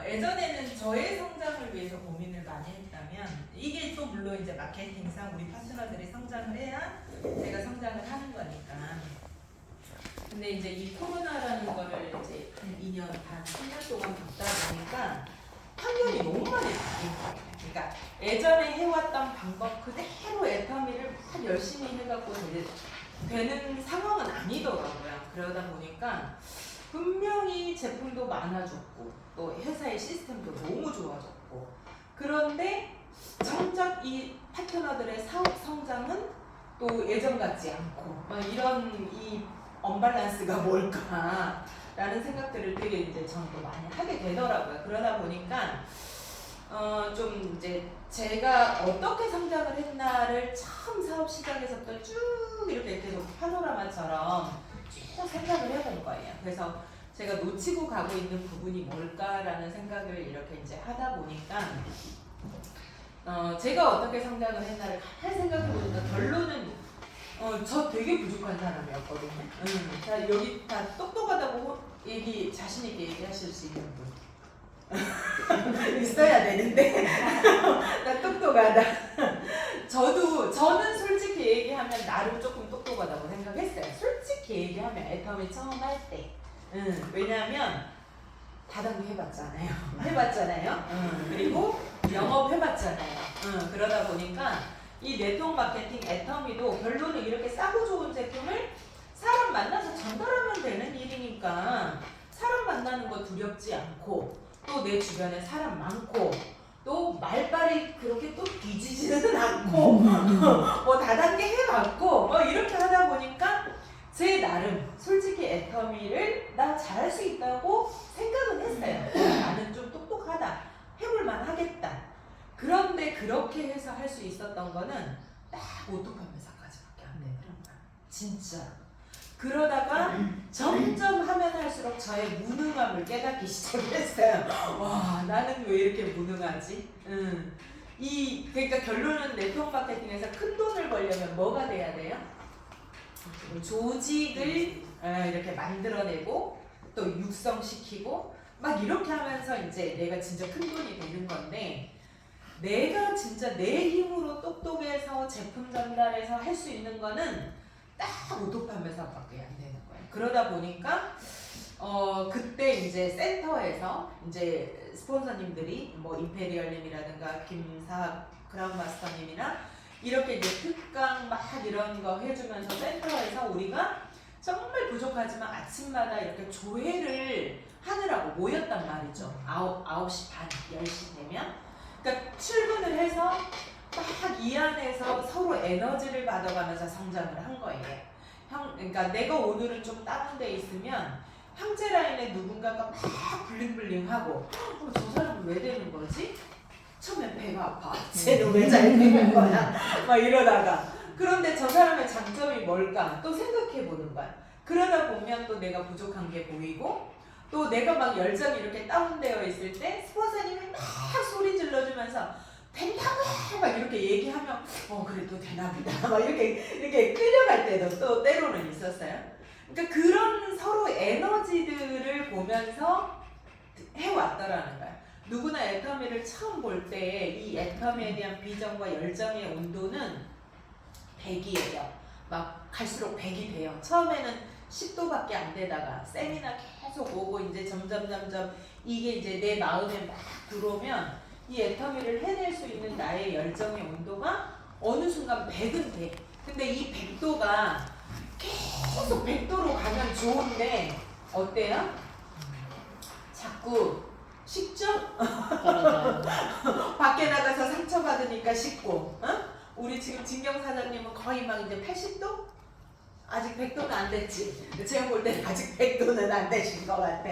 예전에는 저의 성장을 위해서 고민을 많이 했다면 이게 또 물론 이제 마케팅상 우리 파트너들이 성장을 해야 제가 성장을 하는 거니까. 근데 이제 이 코로나라는 거를 이제 한 2년 반, 3년 동안 겪다 보니까 환경이 너무 많이 바뀐 거예요. 그러니까 예전에 해왔던 방법 그대로 애터미를 막 열심히 해갖고 되는 상황은 아니더라고요. 그러다 보니까 분명히 제품도 많아졌고 또 회사의 시스템도 너무 좋아졌고 그런데 정작 이 파트너들의 사업 성장은 또 예전 같지 않고 이런 이 언밸런스가 뭘까라는 생각들을 되게 이제 저는 또 많이 하게 되더라고요. 그러다 보니까 좀 이제 제가 어떻게 성장을 했나를 처음 사업 시작에서부터 쭉 이렇게 계속 파노라마처럼 쭉 생각을 해본 거예요. 그래서 제가 놓치고 가고 있는 부분이 뭘까라는 생각을 이렇게 이제 하다 보니까 제가 어떻게 성장을 했나를 가만히 생각해 보니까 결론은 저 되게 부족한 사람이었거든요. 자, 여기 다 똑똑하다고 자신 있게 얘기하실 수 있는 분. 있어야 되는데 나 똑똑하다. 저는 솔직히 얘기하면 나름 조금 똑똑하다고 생각했어요. 솔직히 얘기하면 애터미 처음 할 때. 왜냐면 다단계 해봤잖아요. 그리고 영업 해봤잖아요. 그러다 보니까 이 네트워크 마케팅 애터미도 결론은 이렇게 싸고 좋은 제품을 사람 만나서 전달하면 되는 일이니까 사람 만나는 거 두렵지 않고 또 내 주변에 사람 많고 또 말빨이 그렇게 또 뒤지지는 않고 뭐 다단계 해봤고 뭐 이렇게 하다 보니까 제 나름 솔직히 애터미를 나 잘할 수 있다고 생각은 했어요. 나는 좀 똑똑하다. 해볼만 하겠다. 그런데 그렇게 해서 할 수 있었던 거는 딱 오토판매사까지밖에 안 되더라고요. 진짜. 그러다가 점점 하면 할수록 저의 무능함을 깨닫기 시작했어요. 와, 나는 왜 이렇게 무능하지? 그러니까 결론은 네트워크 마케팅에서 큰 돈을 벌려면 뭐가 돼야 돼요? 조직을 이렇게 만들어내고 또 육성시키고 막 이렇게 하면서 이제 내가 진짜 큰 돈이 되는 건데 내가 진짜 내 힘으로 똑똑해서 제품 전달해서 할 수 있는 거는 딱 오토판매사밖에 안 되는 거예요. 그러다 보니까 그때 이제 센터에서 이제 스폰서님들이 뭐 임페리얼님이라든가 김사학 그라운드마스터님이나 이렇게 이제 특강 막 이런 거 해주면서 센터에서 우리가 정말 부족하지만 아침마다 이렇게 조회를 하느라고 모였단 말이죠. 9시 반, 10시 되면. 그러니까 출근을 해서 막 이 안에서 서로 에너지를 받아가면서 성장을 한 거예요. 그러니까 내가 오늘은 좀 다운돼 있으면 형제 라인에 누군가가 막 블링블링하고 저 사람은 왜 되는 거지? 처음엔 배가 아파. 쟤는 왜 잘 되는 거야? 막 이러다가 그런데 저 사람의 장점이 뭘까? 또 생각해 보는 거야. 그러다 보면 또 내가 부족한 게 보이고 또 내가 막 열정이 이렇게 다운되어 있을 때 스폰서님이 막 소리 질러주면서 된다고 막 이렇게 얘기하면 그래도 되나보다 막 이렇게 끌려갈 때도 또 때로는 있었어요. 그러니까 그런 서로 에너지들을 보면서 해왔더라는 거야. 누구나 애터미를 처음 볼 때 이 애터미에 대한 비전과 열정의 온도는 100이에요. 막 갈수록 100이 돼요. 처음에는 10도밖에 안 되다가 세미나 계속 오고 이제 점점 이게 이제 내 마음에 막 들어오면 이 애터미를 해낼 수 있는 나의 열정의 온도가 어느 순간 100은 돼. 근데 이 100도가 계속 100도로 가면 좋은데 어때요? 자꾸 식죠? 밖에 나가서 상처받으니까 식고 우리 지금 진경 사장님은 거의 막 이제 80도? 아직 100도는 안 됐지. 제가 볼 때는 아직 100도는 안 되신 것 같아.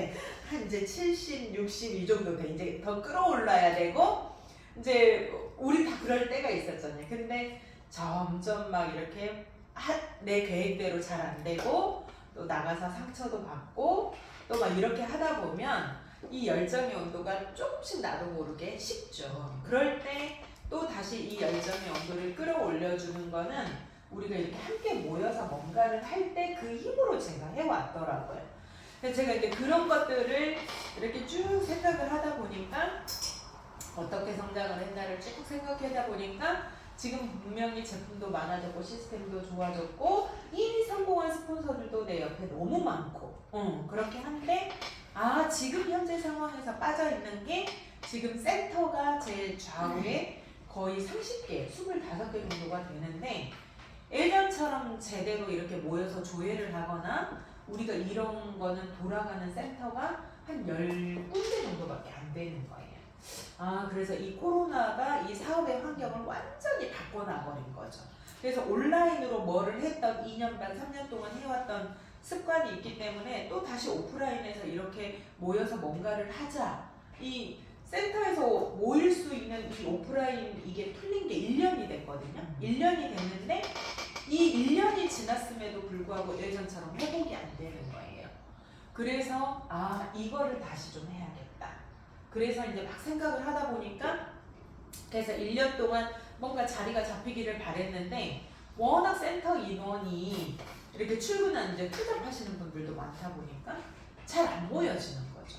한 이제 70, 60 이 정도 돼. 이제 더 끌어올라야 되고 이제 우리 다 그럴 때가 있었잖아요. 근데 점점 막 이렇게 내 계획대로 잘 안 되고 또 나가서 상처도 받고 또 막 이렇게 하다 보면 이 열정의 온도가 조금씩 나도 모르게 식죠. 그럴 때 또 다시 이 열정의 온도를 끌어올려주는 거는 우리가 이렇게 함께 모여서 뭔가를 할 때 그 힘으로 제가 해왔더라고요. 그래서 제가 이제 그런 것들을 이렇게 쭉 생각을 하다 보니까 어떻게 성장을 했나를 쭉 생각하다 보니까 지금 분명히 제품도 많아졌고 시스템도 좋아졌고 이미 성공한 스폰서들도 내 옆에 너무 많고 그렇게 한데 지금 현재 상황에서 빠져있는 게 지금 센터가 제 좌우에 거의 30개, 25개 정도가 되는데 예전처럼 제대로 이렇게 모여서 조회를 하거나 우리가 이런 거는 돌아가는 센터가 한 10군데 정도밖에 안 되는 거예요. 그래서 이 코로나가 이 사업의 환경을 완전히 바꿔놔버린 거죠. 그래서 온라인으로 뭐를 했던 2년 반, 3년 동안 해왔던 습관이 있기 때문에 또 다시 오프라인에서 이렇게 모여서 뭔가를 하자. 이 센터에서 모일 수 있는 이 오프라인 이게 풀린 게 1년이 됐거든요. 1년이 됐는데 이 1년이 지났음에도 불구하고 예전처럼 회복이 안 되는 거예요. 그래서 이거를 다시 좀 해야겠다. 그래서 이제 막 생각을 하다 보니까 그래서 1년 동안 뭔가 자리가 잡히기를 바랬는데 워낙 센터 인원이 이렇게 출근하는 이제 투잡하시는 분들도 많다 보니까 잘 안 모여지는 거죠.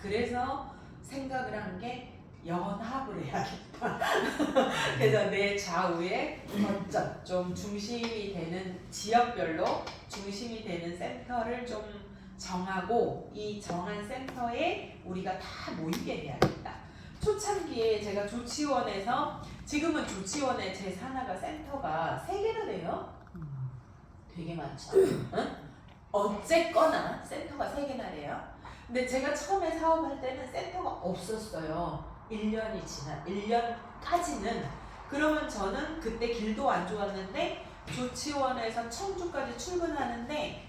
그래서 생각을 한 게 연합을 해야겠다. 그래서 내 좌우에 거점 좀 중심이 되는 지역별로 중심이 되는 센터를 좀 정하고 이 정한 센터에 우리가 다 모이게 해야겠다. 초창기에 제가 조치원에서 지금은 조치원의 제 산하가 센터가 3개나 돼요. 되게 많죠. 응? 어쨌거나 센터가 3개나 돼요. 근데 제가 처음에 사업할 때는 센터가 없었어요. 1년까지는. 그러면 저는 그때 길도 안 좋았는데 조치원에서 청주까지 출근하는데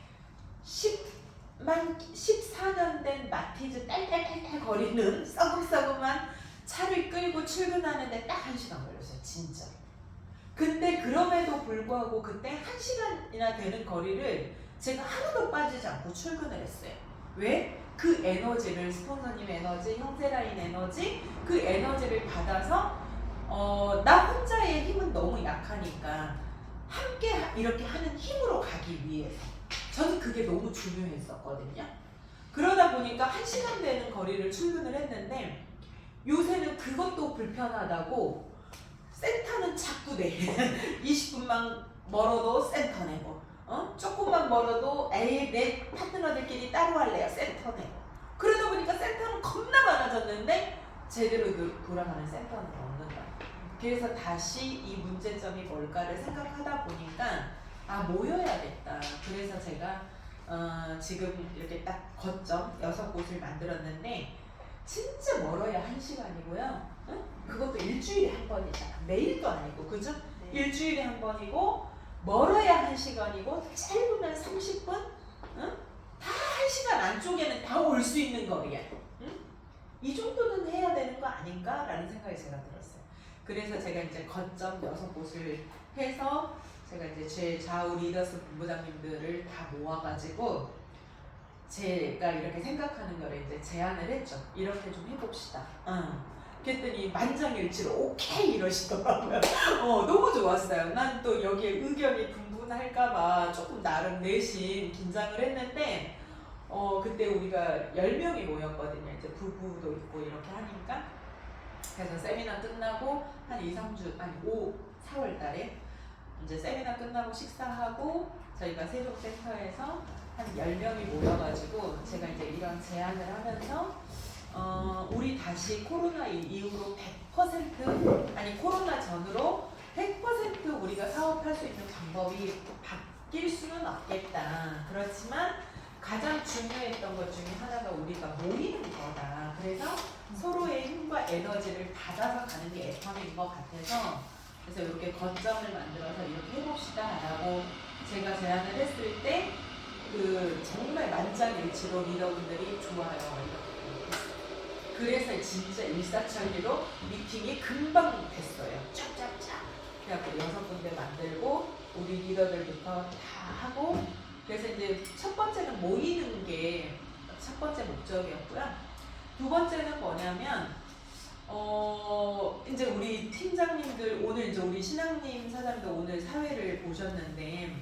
14년 된 마티즈 딸딸딸딸 거리는 썩음썩음한 차를 끌고 출근하는데 딱 1시간 걸렸어요. 진짜. 근데 그럼에도 불구하고 그때 1시간이나 되는 거리를 제가 하루도 빠지지 않고 출근을 했어요. 왜? 그 에너지를 스폰서님 에너지, 형제라인 에너지 그 에너지를 받아서 나 혼자의 힘은 너무 약하니까 함께 이렇게 하는 힘으로 가기 위해서 저는 그게 너무 중요했었거든요. 그러다 보니까 1시간 되는 거리를 출근을 했는데 요새는 그것도 불편하다고 센터는 자꾸 내 20분만 멀어도 센터 내고 조금만 멀어도 내 파트너들끼리 따로 할래요. 센터 내고 그러다 보니까 센터는 겁나 많아졌는데 제대로 돌아가는 센터는 없는 거예요. 그래서 다시 이 문제점이 뭘까를 생각하다 보니까 모여야겠다. 그래서 제가 지금 이렇게 딱 거점 6곳을 만들었는데 진짜 멀어야 1시간이고요. 그것도 일주일에 한 번이잖아. 매일도 아니고 그죠? 네. 일주일에 한 번이고 멀어야 1시간이고 짧으면 30분? 다 1시간 안쪽에는 다 올 수 있는 거리야. 이 정도는 해야 되는 거 아닌가라는 생각이 제가 들었어요. 그래서 제가 이제 거점 6곳을 해서 제가 이제 제 좌우 리더스 본부장님들을 다 모아가지고 제가 이렇게 생각하는 거를 이제 제안을 했죠. 이렇게 좀 해봅시다. 그랬더니 만장일치로 오케이 이러시더라고요. 너무 좋았어요. 난 또 여기에 의견이 분분할까봐 조금 나름 내심 긴장을 했는데 그때 우리가 10명이 모였거든요. 이제 부부도 있고 이렇게 하니까 그래서 세미나 끝나고 한 2-3주 아니 4월 달에 이제 세미나 끝나고 식사하고 저희가 세종센터에서 한 10명이 모여가지고 제가 이제 이런 제안을 하면서 우리 다시 코로나 이후로 100% 아니 코로나 전으로 100% 우리가 사업할 수 있는 방법이 바뀔 수는 없겠다. 그렇지만 가장 중요했던 것 중에 하나가 우리가 모이는 거다. 그래서 서로의 힘과 에너지를 받아서 가는 게 애텀인 것 같아서 그래서 이렇게 거점을 만들어서 이렇게 해봅시다 라고 제가 제안을 했을 때 정말 만장일치로 리더분들이 좋아요 이렇게 했어요. 그래서 진짜 일사천리로 미팅이 금방 됐어요. 쫙쫙쫙. 그래갖고 6군데 만들고 우리 리더들부터 다 하고 그래서 이제 첫 번째는 모이는 게 첫 번째 목적이었고요. 두 번째는 뭐냐면 이제 우리 팀장님들 오늘 이제 우리 신앙님 사장님도 오늘 사회를 보셨는데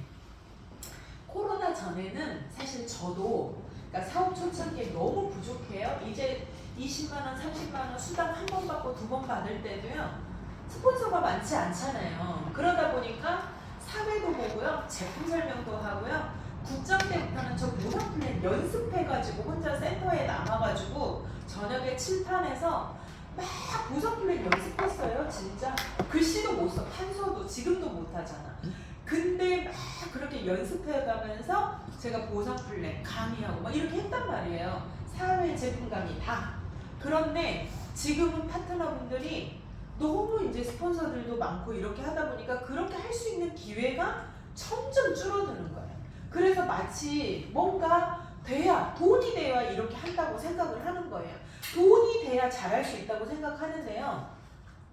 코로나 전에는 사실 저도 그러니까 사업 초창기에 너무 부족해요. 이제 20만 원, 30만 원 수당 한 번 받고 두 번 받을 때도요. 스폰서가 많지 않잖아요. 그러다 보니까 사회도 보고요. 제품 설명도 하고요. 국장 때부터는 저 보상 플랜 연습해가지고 혼자 센터에 남아가지고 저녁에 칠판에서 막 보상 플랜 연습했어요. 진짜 글씨도 못 써. 판서도 지금도 못 하잖아. 근데 막 그렇게 연습해가면서 제가 보상 플랜 강의하고 막 이렇게 했단 말이에요. 사회 제품 강의 다. 그런데 지금은 파트너분들이 너무 이제 스폰서들도 많고 이렇게 하다 보니까 그렇게 할 수 있는 기회가 점점 줄어드는 거예요. 그래서 마치 뭔가 돼야, 돈이 돼야 이렇게 한다고 생각을 하는 거예요. 돈이 돼야 잘할 수 있다고 생각하는데요.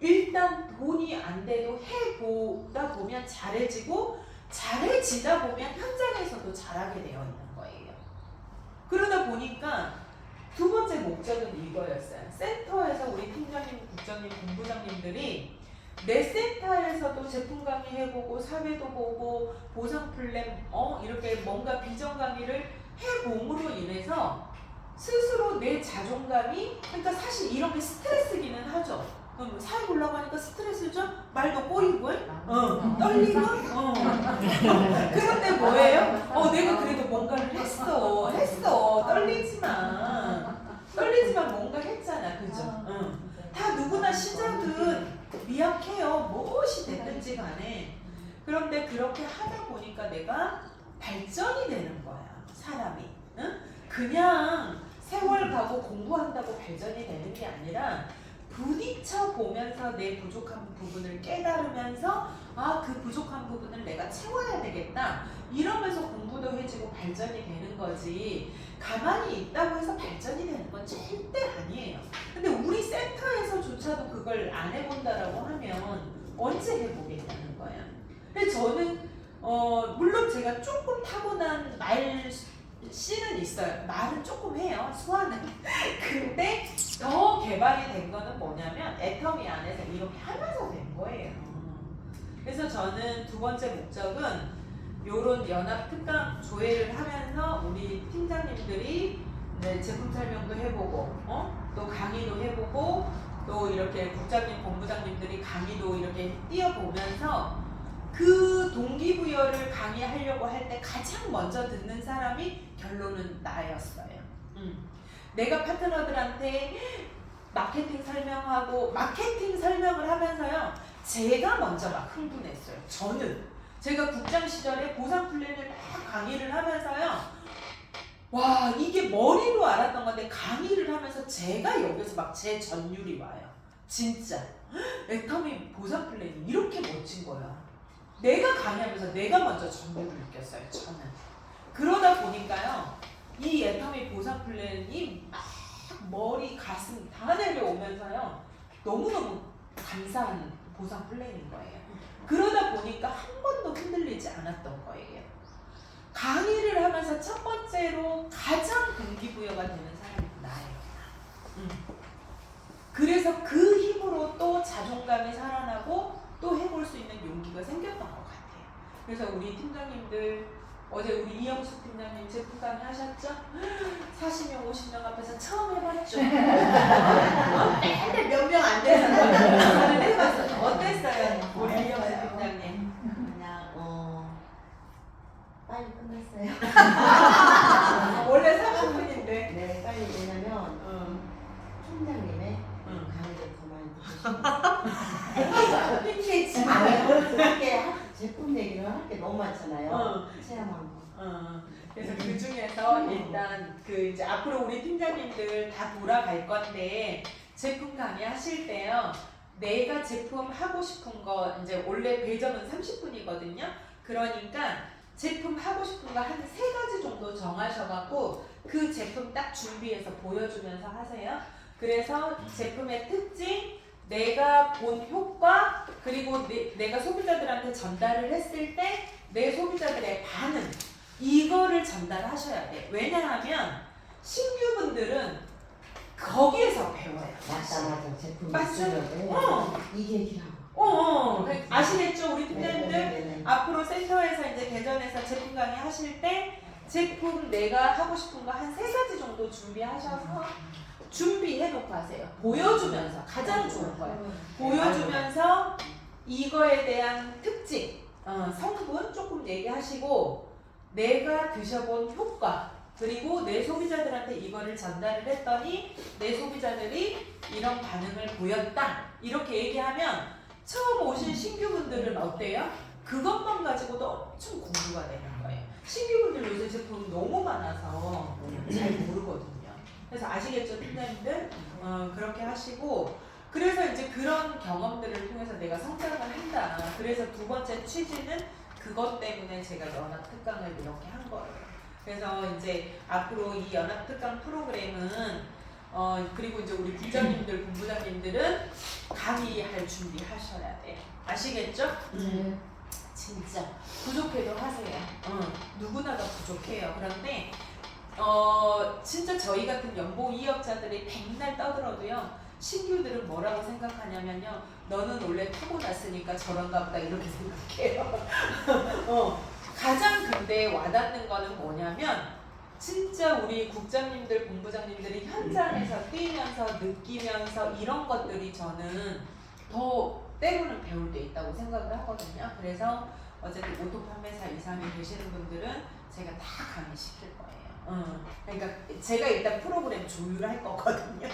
일단 돈이 안 돼도 해보다 보면 잘해지고 잘해지다 보면 현장에서도 잘하게 되어 있는 거예요. 그러다 보니까 두 번째 목적은 이거였어요. 센터에서 우리 팀장님, 국장님, 본부장님들이 내 센터에서도 제품 강의 해보고 사회도 보고 보상 플랜 이렇게 뭔가 비전 강의를 해봄으로 인해서 스스로 내 자존감이, 그러니까 사실 이렇게 스트레스기는 하죠. 사회 올라가니까 스트레스죠? 말도 꼬이고 떨리고 그런데 뭐예요? 내가 그래도 뭔가를 했어 떨리지만 뭔가 했잖아. 그죠? 다 누구나 시작은 미약해요. 무엇이 됐든지 간에. 그런데 그렇게 하다 보니까 내가 발전이 되는 거야. 사람이. 그냥 세월 가고 공부한다고 발전이 되는 게 아니라 부딪혀 보면서 내 부족한 부분을 깨달으면서 그 부족한 부분을 내가 채워야 되겠다 이러면서 공부도 해지고 발전이 되는 거지. 가만히 있다고 해서 발전이 되는 건 절대 아니에요. 근데 우리 센터에서조차도 그걸 안 해본다라고 하면 언제 해보겠다는 거야. 근데 저는 물론 제가 조금 타고난 말씨는 있어요. 말은 조금 해요. 소화는. 근데 더 개발이 된 거는 뭐냐면 애터미 안에서 이렇게 하면서 된 거예요. 그래서 저는 두 번째 목적은 요런 연합 특강 조회를 하면서 우리 팀장님들이 제품 설명도 해보고 또 강의도 해보고 또 이렇게 국장님, 본부장님들이 강의도 이렇게 띄워보면서 그 동기부여를 강의하려고 할 때 가장 먼저 듣는 사람이 결론은 나였어요. 내가 파트너들한테 마케팅 설명을 하면서요. 제가 먼저 막 흥분했어요. 제가 국장 시절에 보상 플랜을 막 강의를 하면서요. 와, 이게 머리로 알았던 건데 강의를 하면서 제가 여기서 막 제 전율이 와요. 진짜. 애터미 보상 플랜이 이렇게 멋진 거야. 내가 강의하면서 내가 먼저 전율을 느꼈어요. 저는. 그러다 보니까요. 이 애터미 보상 플랜이 막 머리, 가슴 다 내려오면서요. 너무너무 감사한 보상 플랜인 거예요. 그러다 보니까 한 번도 흔들리지 않았던 거예요. 강의를 하면서 첫 번째로 가장 동기부여가 되는 사람이 나예요. 그래서 그 힘으로 또 자존감이 살아나고 또 해볼 수 있는 용기가 생겼던 것 같아요. 그래서 우리 팀장님들 어제 우리 이영숙 팀장님 제품 강의 하셨죠? 40명, 50명 앞에서 처음 해봤죠? 맨날 몇 명 안 돼서 저는 해봤어요. 어땠어요? 우리 이영숙 팀장님? 그냥 빨리 끝났어요. 원래 30분인데. 네, 빨리. 왜냐면 총장님의 강의를 더 많이 듣고 힘내지. 이렇게 제품 얘기를 할 게 너무 많잖아요. 체험한 거. 그래서 그 중에서 일단 그 이제 앞으로 우리 팀장님들 다 돌아갈 건데 제품 강의 하실 때요. 내가 제품 하고 싶은 거 이제 원래 배정은 30분이거든요. 그러니까 제품 하고 싶은 거 한 3가지 정도 정하셔갖고 그 제품 딱 준비해서 보여주면서 하세요. 그래서 제품의 특징, 내가 본 효과, 그리고 내가 소비자들한테 전달을 했을 때 내 소비자들의 반응, 이거를 전달하셔야 돼. 왜냐하면 신규분들은 거기에서 배워요. 맞다. 제품 맞죠? 이 얘기를 하고. 아시겠죠? 우리 팀장님들? 네. 앞으로 센터에서 이제 대전에서 제품 강의 하실 때 제품 내가 하고 싶은 거 한 3가지 정도 준비하셔서 준비해놓고 하세요. 보여주면서 가장 좋은 거예요. 보여주면서 이거에 대한 특징, 성분 조금 얘기하시고 내가 드셔본 효과 그리고 내 소비자들한테 이거를 전달을 했더니 내 소비자들이 이런 반응을 보였다 이렇게 얘기하면 처음 오신 신규분들은 어때요? 그것만 가지고도 엄청 공부가 되는 거예요. 신규분들 요새 제품 너무 많아서 잘 모르거든요. 그래서 아시겠죠, 팀장님들? 그렇게 하시고 그래서 이제 그런 경험들을 통해서 내가 성장을 한다. 그래서 2번째 취지는 그것 때문에 제가 연합특강을 이렇게 한 거예요. 그래서 이제 앞으로 이 연합특강 프로그램은 그리고 이제 우리 부장님들, 본부장님들은 강의할 준비하셔야 돼요. 아시겠죠? 진짜 부족해도 하세요. 누구나가 부족해요. 그런데 진짜 저희 같은 연봉 2억자들이 백날 떠들어도요. 신규들은 뭐라고 생각하냐면요. 너는 원래 타고났으니까 저런가 보다 이렇게 생각해요. 가장 근데 와닿는 거는 뭐냐면 진짜 우리 국장님들, 본부장님들이 현장에서 뛰면서 느끼면서 이런 것들이 저는 더 때로는 배울 게 있다고 생각을 하거든요. 그래서 어쨌든 오토 판매사 이상이 되시는 분들은 제가 다 강의시킬 거예요. 그러니까 제가 일단 프로그램 조율할 거거든요.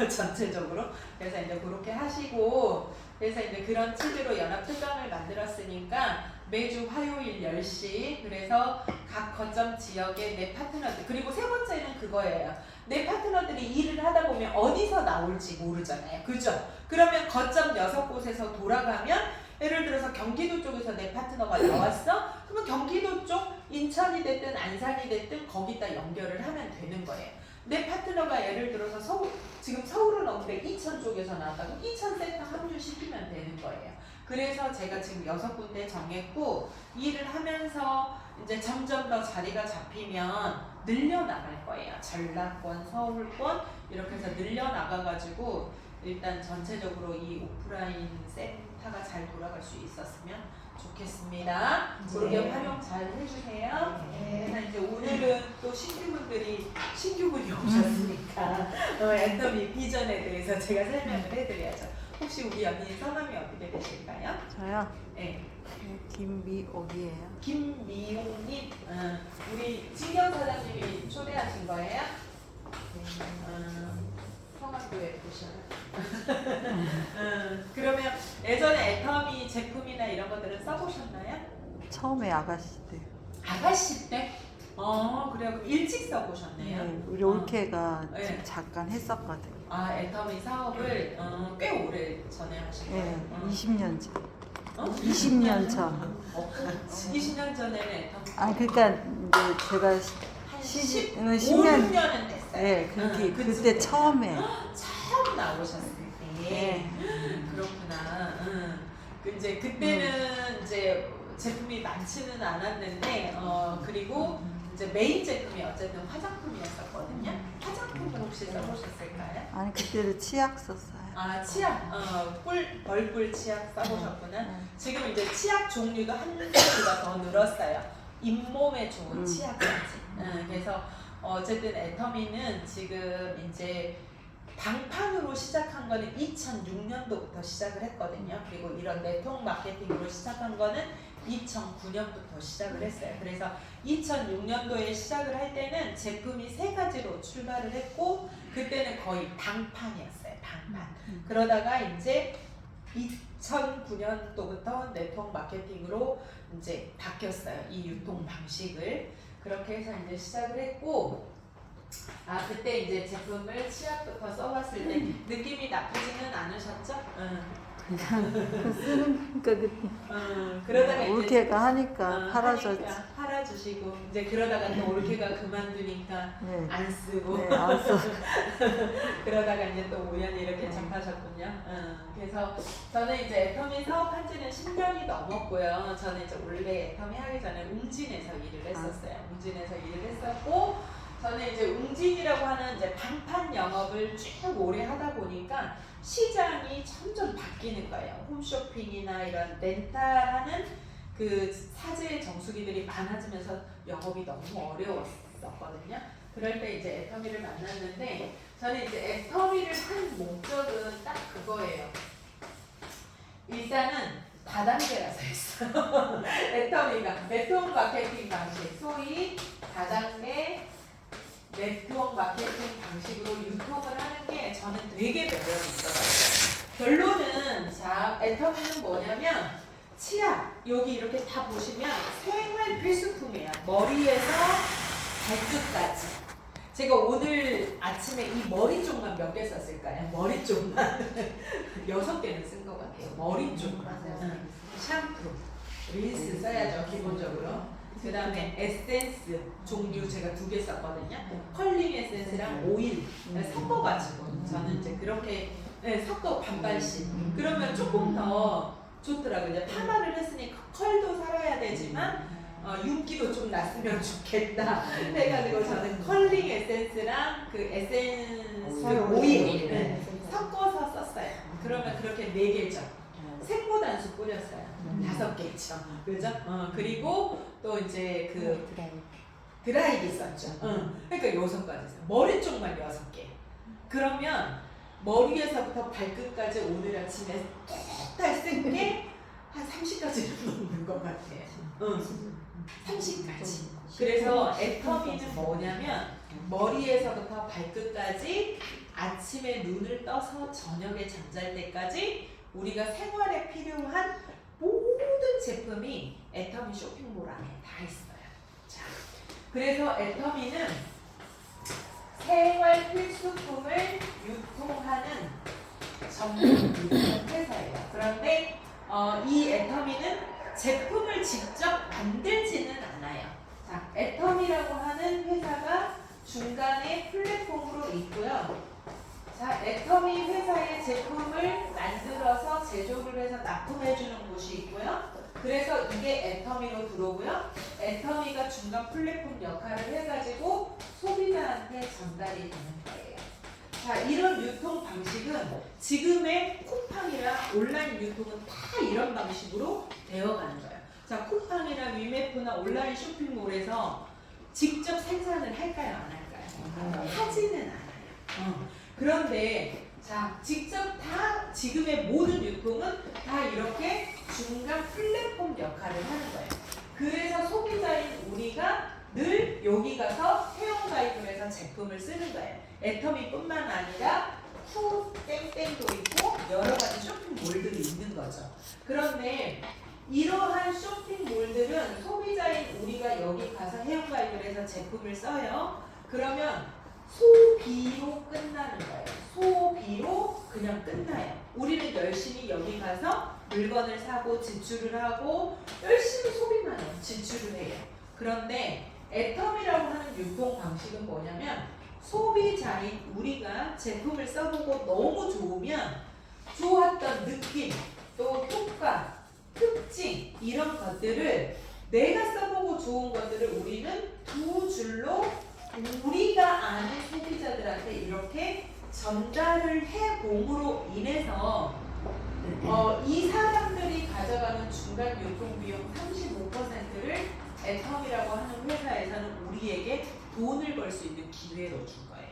전체적으로. 그래서 이제 그렇게 하시고 그래서 이제 그런 취지로 연합특강을 만들었으니까 매주 화요일 10시 그래서 각 거점 지역의 내 파트너들 그리고 3번째는 그거예요. 내 파트너들이 일을 하다 보면 어디서 나올지 모르잖아요. 그죠? 그러면 거점 6곳에서 돌아가면 예를 들어서 경기도 쪽에서 내 파트너가 나왔어? 그러면 경기도 쪽 인천이 됐든 안산이 됐든 거기다 연결을 하면 되는 거예요. 내 파트너가 예를 들어서 지금 서울은 없는데 이천 쪽에서 나왔다고 이천 센터 합류시키면 되는 거예요. 그래서 제가 지금 6군데 정했고 일을 하면서 이제 점점 더 자리가 잡히면 늘려나갈 거예요. 전라권, 서울권 이렇게 해서 늘려나가가지고 일단 전체적으로 이 오프라인 센터가 잘 돌아갈 수 있었으면 좋겠습니다. 그렇게 활용 잘 해주세요. 그래서 이제 오늘은 또 신규분이 오셨으니까 엔터미 비전에 대해서 제가 설명을 해드려야죠. 혹시 우리 언니 성함이 어떻게 되실까요? 저요? 네. 김미옥이에요. 김미용님, 우리 진경 사장님이 초대하신 거예요? 성함도 예쁘셔요. 그러면 예전에 애터미 제품이나 이런 것들은 써보셨나요? 처음에 아가씨 때. 아가씨 때? 그래요. 그럼 일찍 써보셨네요. 네, 우리 올케가 네. 잠깐 했었거든요. 애터미 사업을 꽤 오래 전에 하신 네, 거예요? 20년 전. 20년 20년 전. 20년 전에는 애터미 아, 그러니까 이제 제가 한 10년. 6년은 됐어요. 네, 그때 그때 처음에. 처음 나오셨을 때. 네. 그렇구나. 이제 그때는 이제 제품이 많지는 않았는데, 그리고 이제 메인 제품이 어쨌든 화장품이었었거든요. 화장품을 혹시 써보셨을까요? 아니, 그때도 치약 썼어요. 치약, 벌꿀 치약 써보셨구나. 네. 지금 이제 치약 종류도 한 가지가 더 늘었어요. 잇몸에 좋은 치약까지. 그래서 어쨌든 애터미는 지금 이제 방판으로 시작한 거는 2006년도부터 시작을 했거든요. 그리고 이런 네트워크 마케팅으로 시작한 거는 2009년부터 시작을 했어요. 그래서 2006년도에 시작을 할 때는 제품이 3가지로 출발을 했고 그때는 거의 방판이었어요. 방판. 그러다가 이제 2009년도부터 네트워크 마케팅으로 이제 바뀌었어요. 이 유통 방식을. 그렇게 해서 이제 시작을 했고 그때 이제 제품을 치약부터 써봤을 때 느낌이 나쁘지는 않으셨죠? 그냥 쓰는 거니까 그러다가 이제 올케가 하니까 팔아줬지. 팔아주시고 이제 그러다가 또 올케가 그만두니까 네. 안 쓰고 네, 안 써. 그러다가 이제 또 우연히 이렇게 접하셨군요. 그래서 저는 이제 애터미 사업한 지는 10년이 넘었고요. 저는 이제 원래 애터미 하기 전에 웅진에서 일을 했었어요. 웅진에서 일을 했었고 저는 이제 웅진이라고 하는 이제 방판 영업을 쭉 오래 하다 보니까 시장이 점점 바뀌는 거예요. 홈쇼핑이나 이런 렌탈하는 그 사제 정수기들이 많아지면서 영업이 너무 어려웠었거든요. 그럴 때 이제 애터미를 만났는데 저는 이제 애터미를 한 목적은 딱 그거예요. 일단은 다단계라서 했어요. 애터미가 네트워크 마케팅 방식, 소위 다단계 네트워크 마케팅 방식으로 유통을 하는 게 저는 되게 매력이 있어요. 결론은 자, 애터미는 뭐냐면 치약, 여기 이렇게 다 보시면 생활 필수품이에요. 머리에서 발끝까지. 제가 오늘 아침에 이 머리 쪽만 몇 개 썼을까요? 머리 쪽만 6개는 쓴 것 같아요. 머리 쪽만. 샴푸, 린스 써야죠 기본적으로. 그 다음에 에센스 종류 제가 2개 썼거든요. 컬링 에센스랑 오일 섞어가지고 저는 이제 그렇게 섞어 반반씩. 그러면 조금 더 좋더라고요. 파마를 했으니 컬도 살아야 되지만 윤기도 좀 났으면 좋겠다 해가지고 저는 컬링 에센스랑 그 에센스 오일 섞어서 썼어요. 그러면 그렇게 4개죠. 생모단수 뿌렸어요. 5개죠. 그죠? 그리고 또 이제 그 드라이기 썼죠. 그러니까 6가지 써요. 머리 쪽만 6개. 그러면 머리에서부터 발끝까지 오늘 아침에 톡탈 쓴 게 한 30가지는 넘는 것 같아요. 30가지. 그래서 애터미는 뭐냐면 머리에서부터 발끝까지 아침에 눈을 떠서 저녁에 잠잘 때까지 우리가 생활에 필요한 모든 제품이 애터미 쇼핑몰 안에 다 있어요. 자, 그래서 애터미는 생활 필수품을 유통하는 전문 회사예요. 그런데 이 애터미는 제품을 직접 만들지는 않아요. 자, 애터미라고 하는 회사가 중간에 플랫폼으로 있고요. 자, 애터미 회사의 제품을 만들어서 제조를 해서 납품해주는 곳이 있고요. 그래서 이게 애터미로 들어오고요. 애터미가 중간 플랫폼 역할을 해가지고 소비자한테 전달이 되는 거예요. 자, 이런 유통 방식은 지금의 쿠팡이랑 온라인 유통은 다 이런 방식으로 되어가는 거예요. 자, 쿠팡이나 위메프나 온라인 쇼핑몰에서 직접 생산을 할까요? 안 할까요? 하지는 않아요. 그런데 자, 직접 다 지금의 모든 유통은 다 이렇게 중간 플랫폼 역할을 하는 거예요. 그래서 소비자인 우리가 늘 여기 가서 회원가입을 해서 제품을 쓰는 거예요. 애터미뿐만 아니라 후 땡땡도 있고 여러 가지 쇼핑몰들이 있는 거죠. 그런데 이러한 쇼핑몰들은 소비자인 우리가 여기 가서 회원가입을 해서 제품을 써요. 그러면 소비로 끝나는 거예요. 소비로 그냥 끝나요. 우리는 열심히 여기 가서 물건을 사고 지출을 하고 열심히 소비만 해요. 지출을 해요. 그런데 애터미라고 하는 유통 방식은 뭐냐면 소비자인 우리가 제품을 써보고 너무 좋으면 좋았던 느낌, 또 효과, 특징 이런 것들을 내가 써보고 좋은 것들을 우리는 2줄로 우리가 아는 소비자들한테 이렇게 전달을 해봄으로 인해서 이 사람들이 가져가는 중간 유통비용 35%를 애터미라고 하는 회사에서는 우리에게 돈을 벌 수 있는 기회로 준 거예요.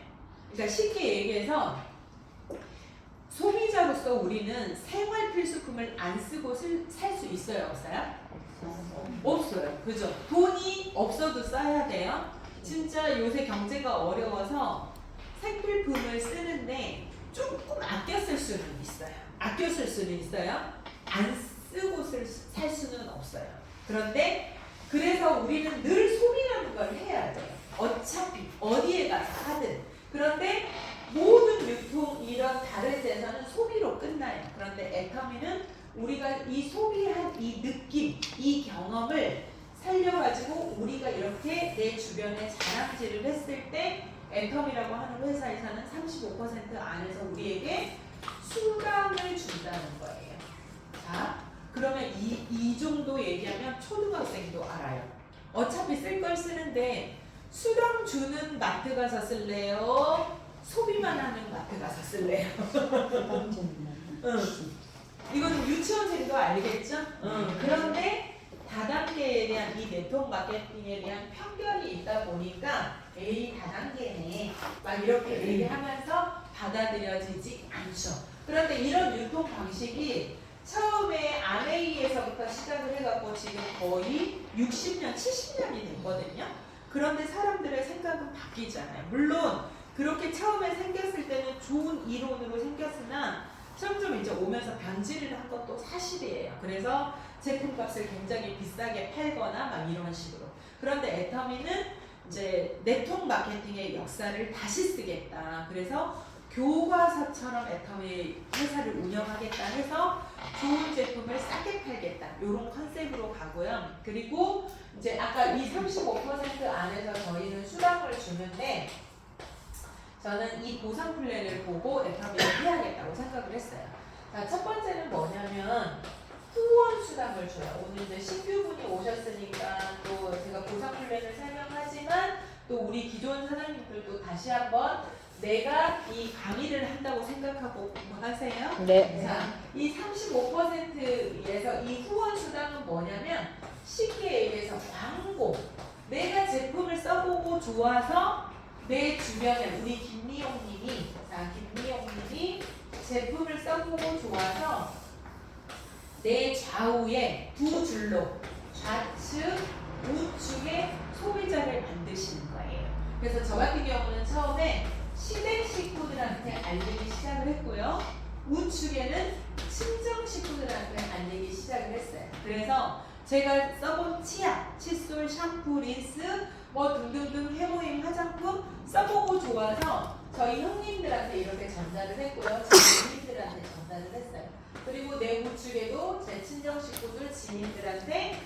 그러니까 쉽게 얘기해서 소비자로서 우리는 생활 필수품을 안 쓰고 살 수 있어요? 없어요? 없어요. 그죠? 돈이 없어도 써야 돼요. 진짜 요새 경제가 어려워서 생필품을 쓰는데 조금 아껴 쓸 수는 있어요. 아껴 쓸 수는 있어요. 안 쓰고 살 수는 없어요. 그런데 그래서 우리는 늘 소비라는 걸 해야 돼요. 어차피 어디에 가서 하든. 그런데 모든 유통 이런 다른 데서는 소비로 끝나요. 그런데 애터미는 우리가 이 소비한 이 느낌, 이 경험을 살려가지고 우리가 이렇게 내 주변에 자랑질을 했을 때 애터미라고 하는 회사에서는 35% 안에서 우리에게 수당을 준다는 거예요. 자, 그러면 이 정도 얘기하면 초등학생도 알아요. 어차피 쓸 걸 쓰는데 수당 주는 마트 가서 쓸래요? 소비만 하는 마트 가서 쓸래요? 이건 유치원생도 알겠죠? 그런데 다단계에 대한 이 네트워크 마케팅에 대한 편견이 있다 보니까 에이 다단계네 막 이렇게 얘기하면서 받아들여지지 않죠. 그런데 이런 유통 방식이 처음에 아메이에서부터 시작을 해갖고 지금 거의 60년, 70년이 됐거든요. 그런데 사람들의 생각은 바뀌잖아요. 물론 그렇게 처음에 생겼을 때는 좋은 이론으로 생겼으나 점점 이제 오면서 변질을 한 것도 사실이에요. 그래서 제품값을 굉장히 비싸게 팔거나 막 이런 식으로. 그런데 애터미는 이제 네트워크 마케팅의 역사를 다시 쓰겠다. 그래서 교과서처럼 애터미 회사를 운영하겠다 해서 좋은 제품을 싸게 팔겠다. 이런 컨셉으로 가고요. 그리고 이제 아까 이 35% 안에서 저희는 수당을 주는데 저는 이 보상 플랜을 보고 애터미를 해야겠다고 생각을 했어요. 자, 첫 번째는 뭐냐면 후원 수당을 줘요. 오늘 이제 신규분이 오셨으니까 또 제가 보상 플랜을 설명하지만 또 우리 기존 사장님들도 다시 한번 내가 이 강의를 한다고 생각하고 공부하세요. 네. 자, 이 35%에서 이 후원 수당은 뭐냐면 쉽게 얘기해서 광고. 내가 제품을 써보고 좋아서 내 주변에 우리 김미영님이 제품을 써보고 좋아서 내 좌우에 두 줄로 좌측, 우측에 소비자를 만드시는 거예요. 그래서 저 같은 경우는 처음에 시댁 식구들한테 알리기 시작을 했고요. 우측에는 친정 식구들한테 알리기 시작을 했어요. 그래서 제가 써본 치약, 칫솔, 샴푸, 린스 뭐 등등등 해모임 화장품 써보고 좋아서 저희 형님들한테 이렇게 전달을 했고요. 제 지인들한테 전달을 했어요. 그리고 내 우측에도 제 친정 식구들, 지인들한테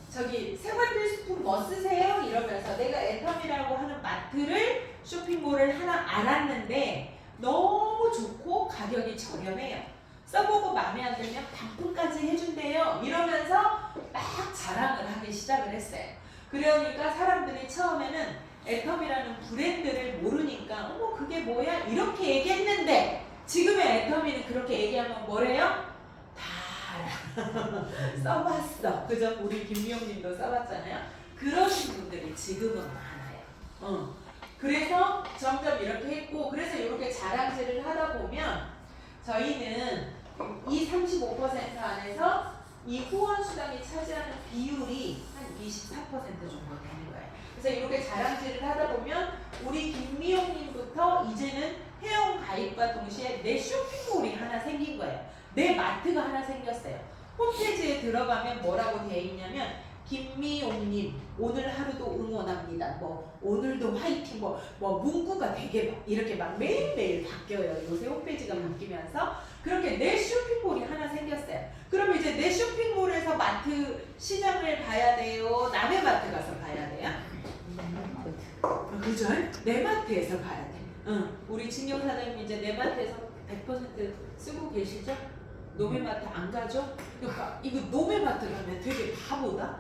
저기 생활필수품 뭐 쓰세요? 이러면서 내가 애텀이라고 하는 마트를 쇼핑몰을 하나 알았는데 너무 좋고 가격이 저렴해요. 써보고 마음에 안 들면 반품까지 해준대요. 이러면서 막 자랑을 하기 시작을 했어요. 그러니까 사람들이 처음에는 애텀이라는 브랜드를 모르니까 어머 그게 뭐야? 이렇게 얘기했는데 지금의 애터미는 그렇게 얘기하면 뭐래요? 다 알아. 써봤어. 그죠? 우리 김미영님도 써봤잖아요. 그러신 분들이 지금은 많아요. 그래서 점점 이렇게 했고 그래서 이렇게 자랑질을 하다 보면 저희는 이 35% 안에서 이 후원 수당이 차지하는 비율이 한 24% 정도 되는 거예요. 그래서 이렇게 자랑질을 하다 보면 우리 김미영님부터 이제는 회원 가입과 동시에 내 쇼핑몰이 하나 생긴 거예요. 내 마트가 하나 생겼어요. 홈페이지에 들어가면 뭐라고 되어 있냐면 김미용님 오늘 하루도 응원합니다. 뭐 오늘도 화이팅 뭐 문구가 되게 막 이렇게 막 매일매일 바뀌어요. 요새 홈페이지가 바뀌면서 그렇게 내 쇼핑몰이 하나 생겼어요. 그러면 이제 내 쇼핑몰에서 마트 시장을 봐야 돼요. 남의 마트 가서 봐야 돼요. 그죠? 내 마트에서 봐야 돼. 우리 진경 사장님 이제 내 마트에서 100% 쓰고 계시죠? 노매마트 안 가죠? 그러니까 이거 노매마트 가면 되게 바보다?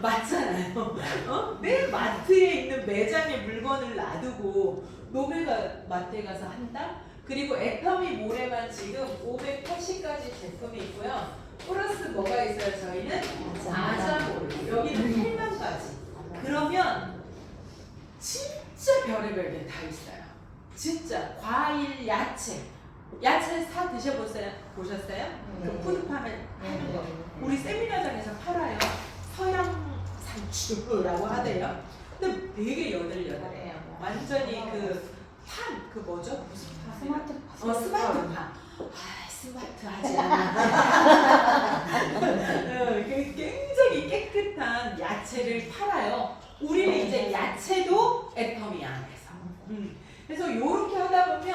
맞잖아요. 내 마트에 있는 매장에 물건을 놔두고 노매가 마트에 가서 한다? 그리고 애터미 몰에만 지금 580가지 제품이 있고요. 플러스 뭐가 있어요? 저희는 아자몰. 여기는 8만 가지. 그러면 진짜 별의별 게 다 있어요. 진짜 과일, 야채 사 드셔보셨어요? 그 푸드팜에 하는 거. 우리 세미나장에서 팔아요. 서양 상추라고 하대요. 근데 되게 여들여들해요. 완전히 그 뭐죠? 무슨 팜? 스마트팜. 스마트하지 않아. 굉장히 깨끗한 야채를 팔아요. 우리는 이제 야채도 애터미 안에서. 그래서 이렇게 하다 보면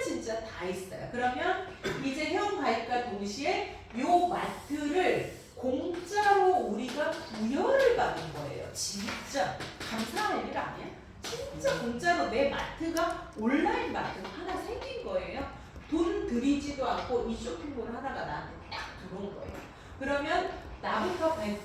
진짜 다 있어요. 그러면 이제 회원 가입과 동시에 요 마트를 공짜로 우리가 부여를 받는 거예요. 진짜 감사할 일 아니야? 진짜 공짜로 내 마트가 온라인 마트가 하나 생긴 거예요. 돈 들이지도 않고 이 쇼핑몰 하나가 나한테 딱 들어온 거예요. 그러면 나부터 100%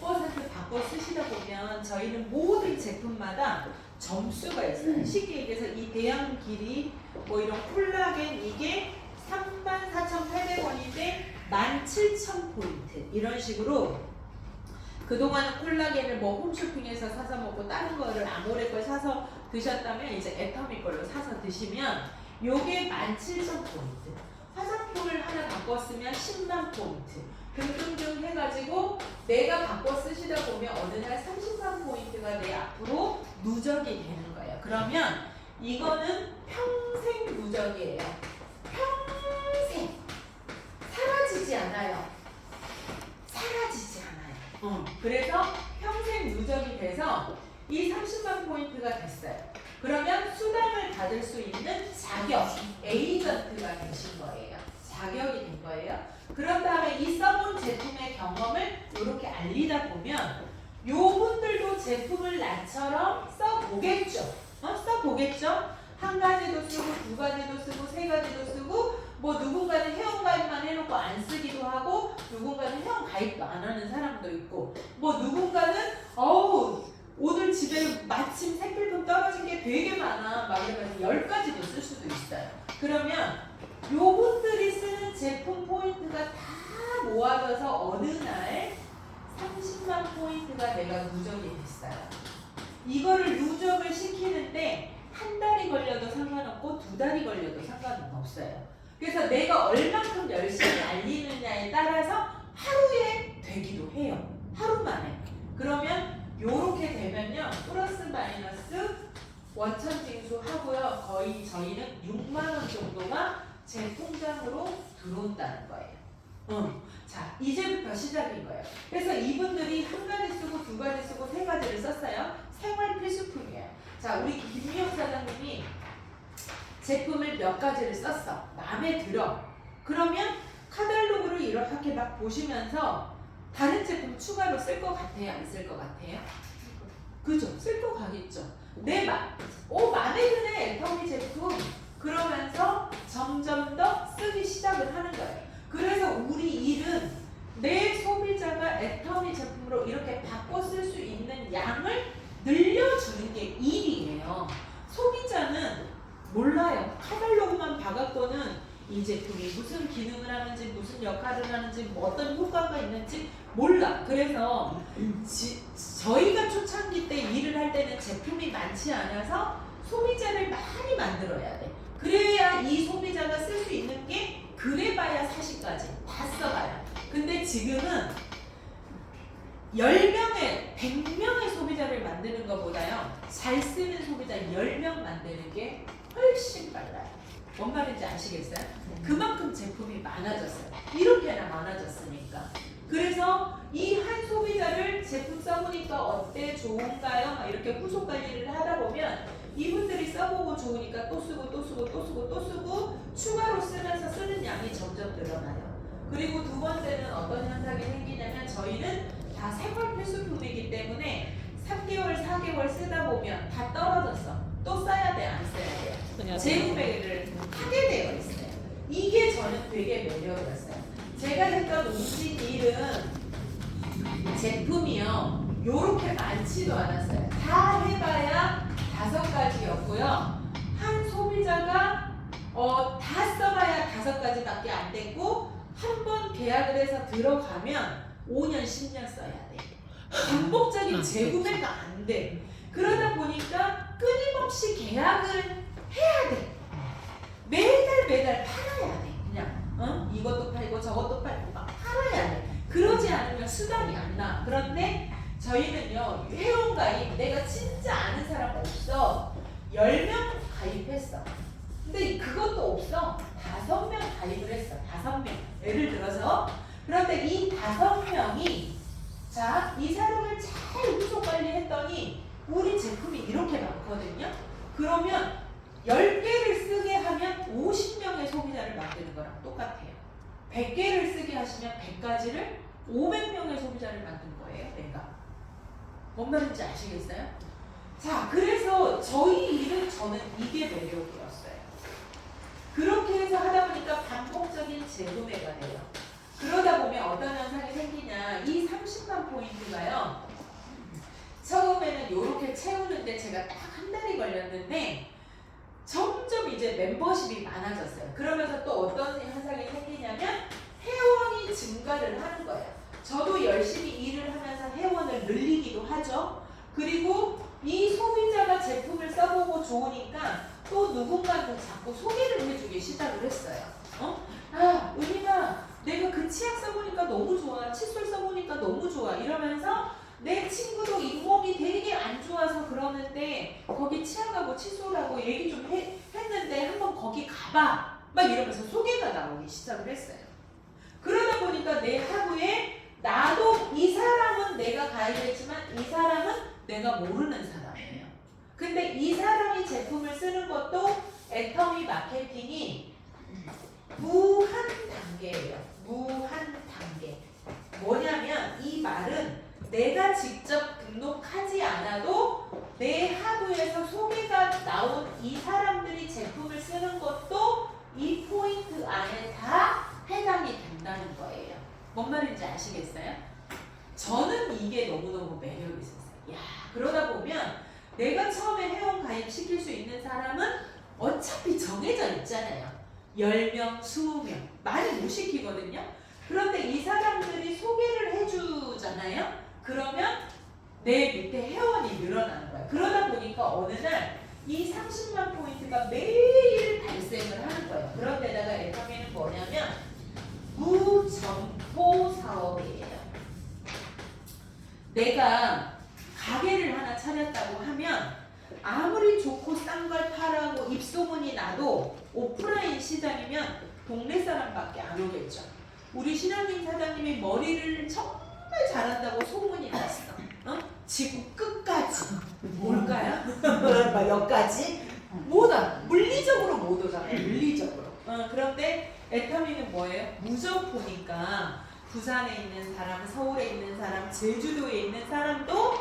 바꿔 쓰시다 보면 저희는 모든 제품마다 점수가 있어요. 쉽게 얘기해서 이 대형 길이 뭐 이런 콜라겐 이게 34,800원인데 17,000포인트 이런 식으로 그동안은 콜라겐을 뭐 홈쇼핑에서 사서 먹고 다른 거를 아모레 걸 사서 드셨다면 이제 애터미 걸로 사서 드시면 요게 17,000포인트. 화장품을 하나 바꿨으면 10만 포인트. 등등등 해가지고 내가 바꿔 쓰시다 보면 어느 날 30만 포인트가 내 앞으로 누적이 되는 거예요. 그러면 이거는 평생 누적이에요. 평생 사라지지 않아요. 사라지지 않아요. 그래서 평생 누적이 돼서 이 30만 포인트가 됐어요. 그러면 수당을 받을 수 있는 자격, 에이전트가 되신 거예요. 자격이 된 거예요. 그런 다음에 이 써본 제품의 경험을 이렇게 알리다 보면 요분들도 제품을 나처럼 써보겠죠. 써보겠죠. 한 가지도 쓰고 두 가지도 쓰고 세 가지도 쓰고 뭐 누군가는 회원 가입만 해놓고 안 쓰기도 하고 누군가는 회원 가입도 안 하는 사람도 있고 뭐 누군가는 오늘 집에 마침 생필품 떨어진 게 되게 많아 막 이러면서 10가지도 쓸 수도 있어요. 그러면 요분들이 쓰는 제품 포인트가 다 모아져서 어느 날 30만 포인트가 내가 누적이 됐어요. 이거를 누적을 시키는데 한 달이 걸려도 상관없고 두 달이 걸려도 상관은 없어요. 그래서 내가 얼만큼 열심히 알리느냐에 따라서 하루에 되기도 해요. 하루 만에. 그러면 요렇게 되면요. 플러스 마이너스 원천징수 하고요. 거의 저희는 6만 원 정도가 제 통장으로 들어온다는 거예요. 자, 이제부터 시작인 거예요. 그래서 이분들이 한 가지 쓰고 두 가지 쓰고 세 가지를 썼어요. 생활 필수품이에요. 자, 우리 김미영 사장님이 제품을 몇 가지를 썼어. 마음에 들어. 그러면 카탈로그를 이렇게 막 보시면서 다른 제품 추가로 쓸 것 같아요? 안 쓸 것 같아요? 그죠? 쓸 것 같겠죠? 마음에 드네 애터미 제품. 그러면서 점점 더 쓰기 시작을 하는 거예요. 그래서 우리 일은 내 소비자가 애터미 제품으로 이렇게 바꿔 쓸 수 있는 양을 늘려주는 게 일이에요. 소비자는 몰라요. 카탈로그만 봐갖고는 이 제품이 무슨 기능을 하는지 무슨 역할을 하는지 뭐 어떤 효과가 있는지 몰라. 그래서 저희가 초창기 때 일을 할 때는 제품이 많지 않아서 소비자를 많이 만들어야 돼. 그래야 이 소비자가 쓸 수 있는 게 그래봐야 40가지 다 써봐요. 근데 지금은 10명의 100명의 소비자를 만드는 것보다요 잘 쓰는 소비자 10명 만드는 게 훨씬 빨라요. 뭔 말인지 아시겠어요? 그만큼 제품이 많아졌어요. 이렇게나 많아졌으니까. 그래서 이 한 소비자를 제품 써보니까 어때? 좋은가요? 막 이렇게 후속 관리를 하다 보면 이분들이 써보고 좋으니까 또 쓰고 또 쓰고 또 쓰고 또 쓰고 추가로 쓰면서 쓰는 양이 점점 늘어나요. 그리고 두 번째는 어떤 현상이 생기냐면 저희는 다 생활 필수품이기 때문에 3개월, 4개월 쓰다 보면 다 떨어졌어. 또 써야 돼, 안 써야 돼요? 재구매를 하게 되어 있어요. 이게 저는 되게 매력이었어요. 제가 했던 우신 일은 제품이요. 요렇게 많지도 않았어요. 다 해봐야 5가지였고요. 한 소비자가 다 써봐야 5가지밖에 안 됐고 한 번 계약을 해서 들어가면 5년, 10년 써야 돼. 반복적인 재구매가 안 돼. 그러다 보니까 끊임없이 계약을 해야 돼. 매달 팔아야 돼. 그냥 이것도 팔고 저것도 팔고 막 팔아야 돼. 그러지 않으면 수당이 안 나. 그런데 저희는요 회원 가입 내가 진짜 아는 사람 없어. 10명 가입했어. 근데 그것도 없어. 5명 가입을 했어. 5명. 예를 들어서 그런데 이 5명이 자, 이 사람을 잘 후속 관리했더니 우리 제품이 이렇게 많거든요. 그러면 10개를 쓰게 하면 50명의 소비자를 만드는 거랑 똑같아요. 100개를 쓰게 하시면 100가지를 500명의 소비자를 만든 거예요. 내가. 뭔 말인지 아시겠어요? 자, 그래서 저희 일은 저는 이게 매력이었어요. 그렇게 해서 하다 보니까 반복적인 재구매가 돼요. 그러다 보면 어떤 현상이 생기냐. 이 30만 포인트가요. 처음에는 이렇게 채우는데 제가 딱 한 달이 걸렸는데 점점 이제 멤버십이 많아졌어요. 그러면서 또 어떤 현상이 생기냐면 회원이 증가를 하는 거예요. 저도 열심히 일을 하면서 회원을 늘리기도 하죠. 그리고 이 소비자가 제품을 써보고 좋으니까 또 누군가한테 자꾸 소개를 해주기 시작을 했어요. 아, 은희가 내가 그 치약 써보니까 너무 좋아. 칫솔 써보니까 너무 좋아. 이러면서 내 친구도 잇몸이 되게 안 좋아서 그러는데 거기 치약하고 칫솔하고 얘기 좀 했는데 한번 거기 가봐. 막 이러면서 소개가 나오기 시작을 했어요. 그러다 보니까 내 하루에 나도 이 사람은 내가 가입했지만 이 사람은 내가 모르는 사람이에요. 근데 이 사람이 제품을 쓰는 것도 애터미 마케팅이 무한 단계예요. 무한 단계. 뭐냐면 이 말은 내가 직접 등록하지 않아도 내 하부에서 소개가 나온 이 사람들이 제품을 쓰는 것도 이 포인트 안에 다 해당이 된다는 거예요. 뭔 말인지 아시겠어요? 저는 이게 너무너무 매력이 있었어요. 야, 그러다 보면 내가 처음에 회원 가입시킬 수 있는 사람은 어차피 정해져 있잖아요. 10명, 20명 많이 못 시키거든요. 그런데 이 사람들이 소개를 해주잖아요. 그러면 내 밑에 회원이 늘어나는 거예요. 그러다 보니까 어느 날 이 30만 포인트가 매일 발생을 하는 거예요. 그런 데다가 애터미는 뭐냐면 무점포 사업이에요. 내가 가게를 하나 차렸다고 하면 아무리 좋고 싼 걸 파라고 입소문이 나도 오프라인 시장이면 동네 사람밖에 안 오겠죠. 우리 신현민 사장님이 머리를 정말 잘한다고 소문이 났어. 지구 끝까지 올까요? 여기까지? 못 와. 물리적으로 못 오잖아요. 물리적으로. 그런데 애터미는 뭐예요? 무점포니까 부산에 있는 사람, 서울에 있는 사람, 제주도에 있는 사람도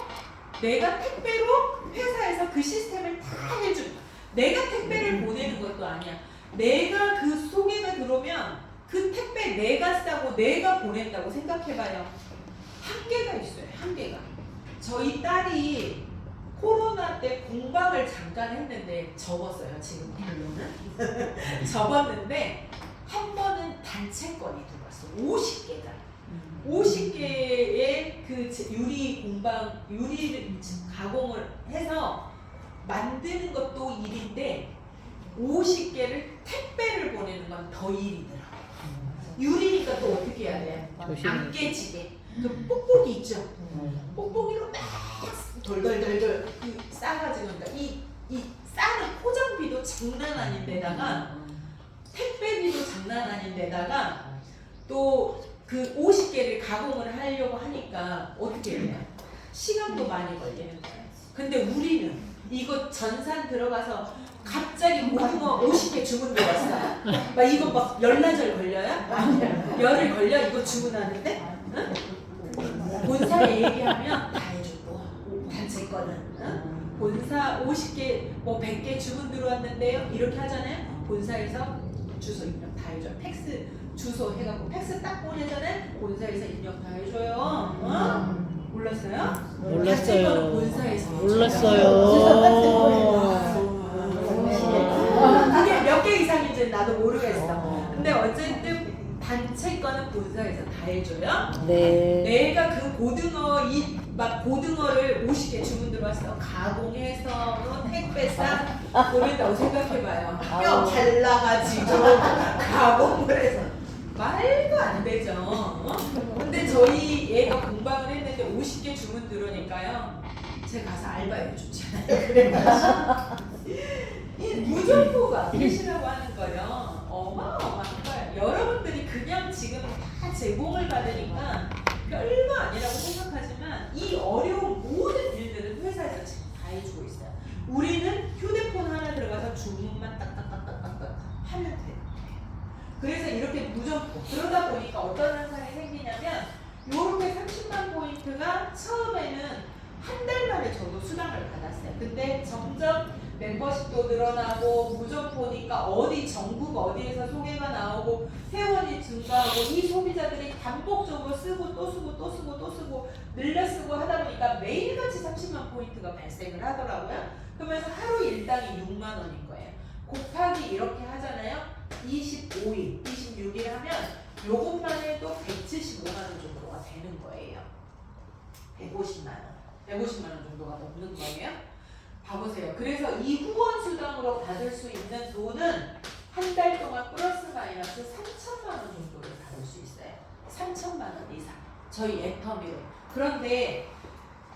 내가 택배로 회사에서 그 시스템을 다 해준. 내가 택배를 보내는 것도 아니야. 내가 그 소개가 들어오면 그 택배 내가 싸고 내가 보낸다고 생각해봐요. 한계가 있어요. 한계가. 저희 딸이 코로나 때 공방을 잠깐 했는데 접었어요. 지금 결론은. 접었는데 한 번은 단체권이 들어왔어. 50개가. 50개의 그 유리 공방, 유리를 가공을 해서 만드는 것도 일인데 50개를 택배를 보내는 건 더 일이더라고요. 유리니까 또 어떻게 해야 돼? 안 깨지게. 그 뽁뽁이 있죠? 뽁뽁이로 막 돌돌돌돌 싸가지고 그러니까 이 싸는 포장비도 장난 아닌 데다가 택배비도 장난 아닌 데다가 또 그 50개를 가공을 하려고 하니까 어떻게 해요? 시간도 많이 걸리는 거예요. 근데 우리는 이거 전산 들어가서 갑자기 고등어 50개 주문 들어왔어. 막 이거 막 열나절 걸려요? 열흘 걸려? 이거 주문하는데? 응? 본사에 얘기하면 다 해주고 단체 거는 본사 50개 뭐 100개 주문 들어왔는데요 이렇게 하잖아요. 본사에서 주소 입력 다 해줘요. 팩스 주소 해갖고 팩스 딱 보내잖아요. 본사에서 입력 다 해줘요. 몰랐어요? 단체 거는 본사에서 그게 몇 개 이상인지 나도 모르겠어. 근데 어쨌든 단체 거는 본사에서 다 해줘요. 네. 내가 그 고등어 막 고등어를 50개 주문 들어왔어. 가공해서 택배 싸 보낸다고 생각해봐요. 뼈 발라가지고 가공을 해서 말도 안 되죠. 근데 저희 얘가 공방을 했는데 50개 주문 들어오니까요. 제가 가서 알바해 주잖아요. 그래가지고 이 무점포가 계시라고 하는 거요. 어마어마한 거예요. 여러분들이 그냥 지금 다 제공을 받으니까 별거 아니라고 생각하지만 이 어려운 모든 일들은 회사에서 지금 다 해주고 있어요. 우리는 휴대폰 하나 들어가서 주문만 딱딱딱딱딱 하면 돼요. 그래서 이렇게 무점포. 그러다 보니까 어떤 현상이 생기냐면 이렇게 30만 포인트가 처음에는 한 달 만에 저도 수당을 받았어요. 근데 점점 멤버십도 늘어나고 무점포니까 어디 전국 어디에서 소개가 나오고 회원이 증가하고 이 소비자들이 반복적으로 쓰고 또 쓰고 또 쓰고 또 쓰고 늘려 쓰고 하다 보니까 매일같이 30만 포인트가 발생을 하더라고요. 그러면서 하루 일당이 6만 원인 거예요. 곱하기 이렇게 하잖아요. 25일, 26일 하면 요것만 해도 175만 원 정도가 되는 거예요. 150만 원. 150만 원 정도가 넘는 거예요. 봐보세요. 그래서 이 후원 수당으로 받을 수 있는 돈은 한 달 동안 플러스 마이너스 3천만 원 정도를 받을 수 있어요. 3천만 원 이상. 저희 애터미로. 그런데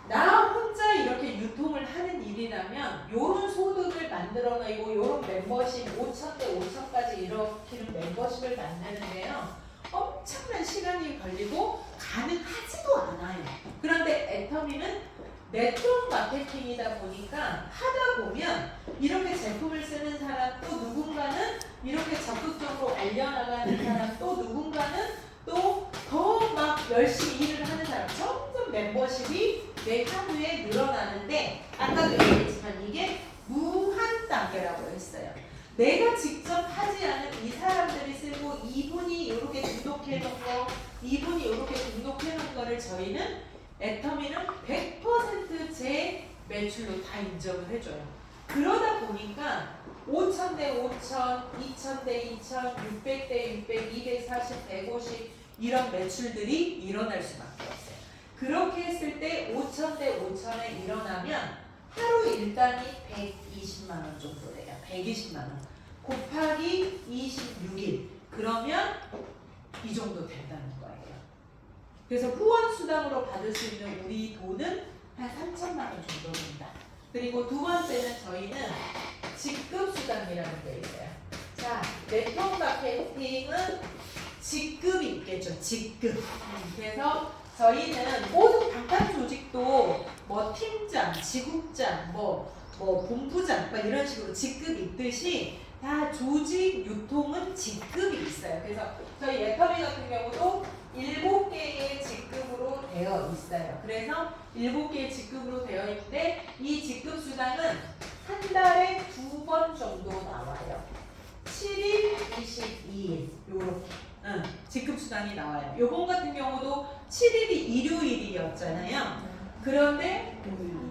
나 혼자 이렇게 유통을 하는 일이라면 요런 소득을 만들어내고 요런 멤버십 5천 대 5천까지 일으키는 멤버십을 만드는데요. 엄청난 시간이 걸리고 가능하지도 않아요. 그런데 애터미는 네트워크 마케팅이다 보니까 하다 보면 이렇게 제품을 쓰는 사람 또 누군가는 이렇게 적극적으로 알려나가는 사람 또 누군가는 또 더 막 열심히 일을 하는 사람 점점 멤버십이 내 하루에 늘어나는데 아까도 얘기했지만 이게 무한 단계라고 했어요. 내가 직접 하지 않은 이 사람들이 쓰고 이분이 이렇게 등록해 놓은 거 이분이 이렇게 등록해 놓은 거를 저희는 애터미는 100% 매출로 다 인정을 해줘요. 그러다 보니까 5천 대 5천, 2천 대 2천, 600 대 600, 240, 150 이런 매출들이 일어날 수밖에 없어요. 그렇게 했을 때 5천 대 5천에 일어나면 하루 일당이 120만 원 정도 돼요. 120만 원. 곱하기 26일. 그러면 이 정도 된다는 거예요. 그래서 후원 수당으로 받을 수 있는 우리 돈은 한 3천만 원 정도 됩니다. 그리고 두 번째는 저희는 직급 수당이라는 게 있어요. 자, 네트워크 마케팅은 직급이 있겠죠. 직급. 그래서 저희는 모든 방판 조직도 뭐 팀장, 지국장, 뭐 본부장 막 이런 식으로 직급이 있듯이 다 조직 유통은 직급이 있어요. 그래서 저희 애터미 같은 경우도 7개의 직급으로 되어 있어요. 그래서 7개의 직급으로 되어 있는데 이 직급 수당은 한 달에 2번 정도 나와요. 7일, 22일 요렇게 직급 수당이 나와요. 요번 같은 경우도 7일이 일요일이었잖아요. 그런데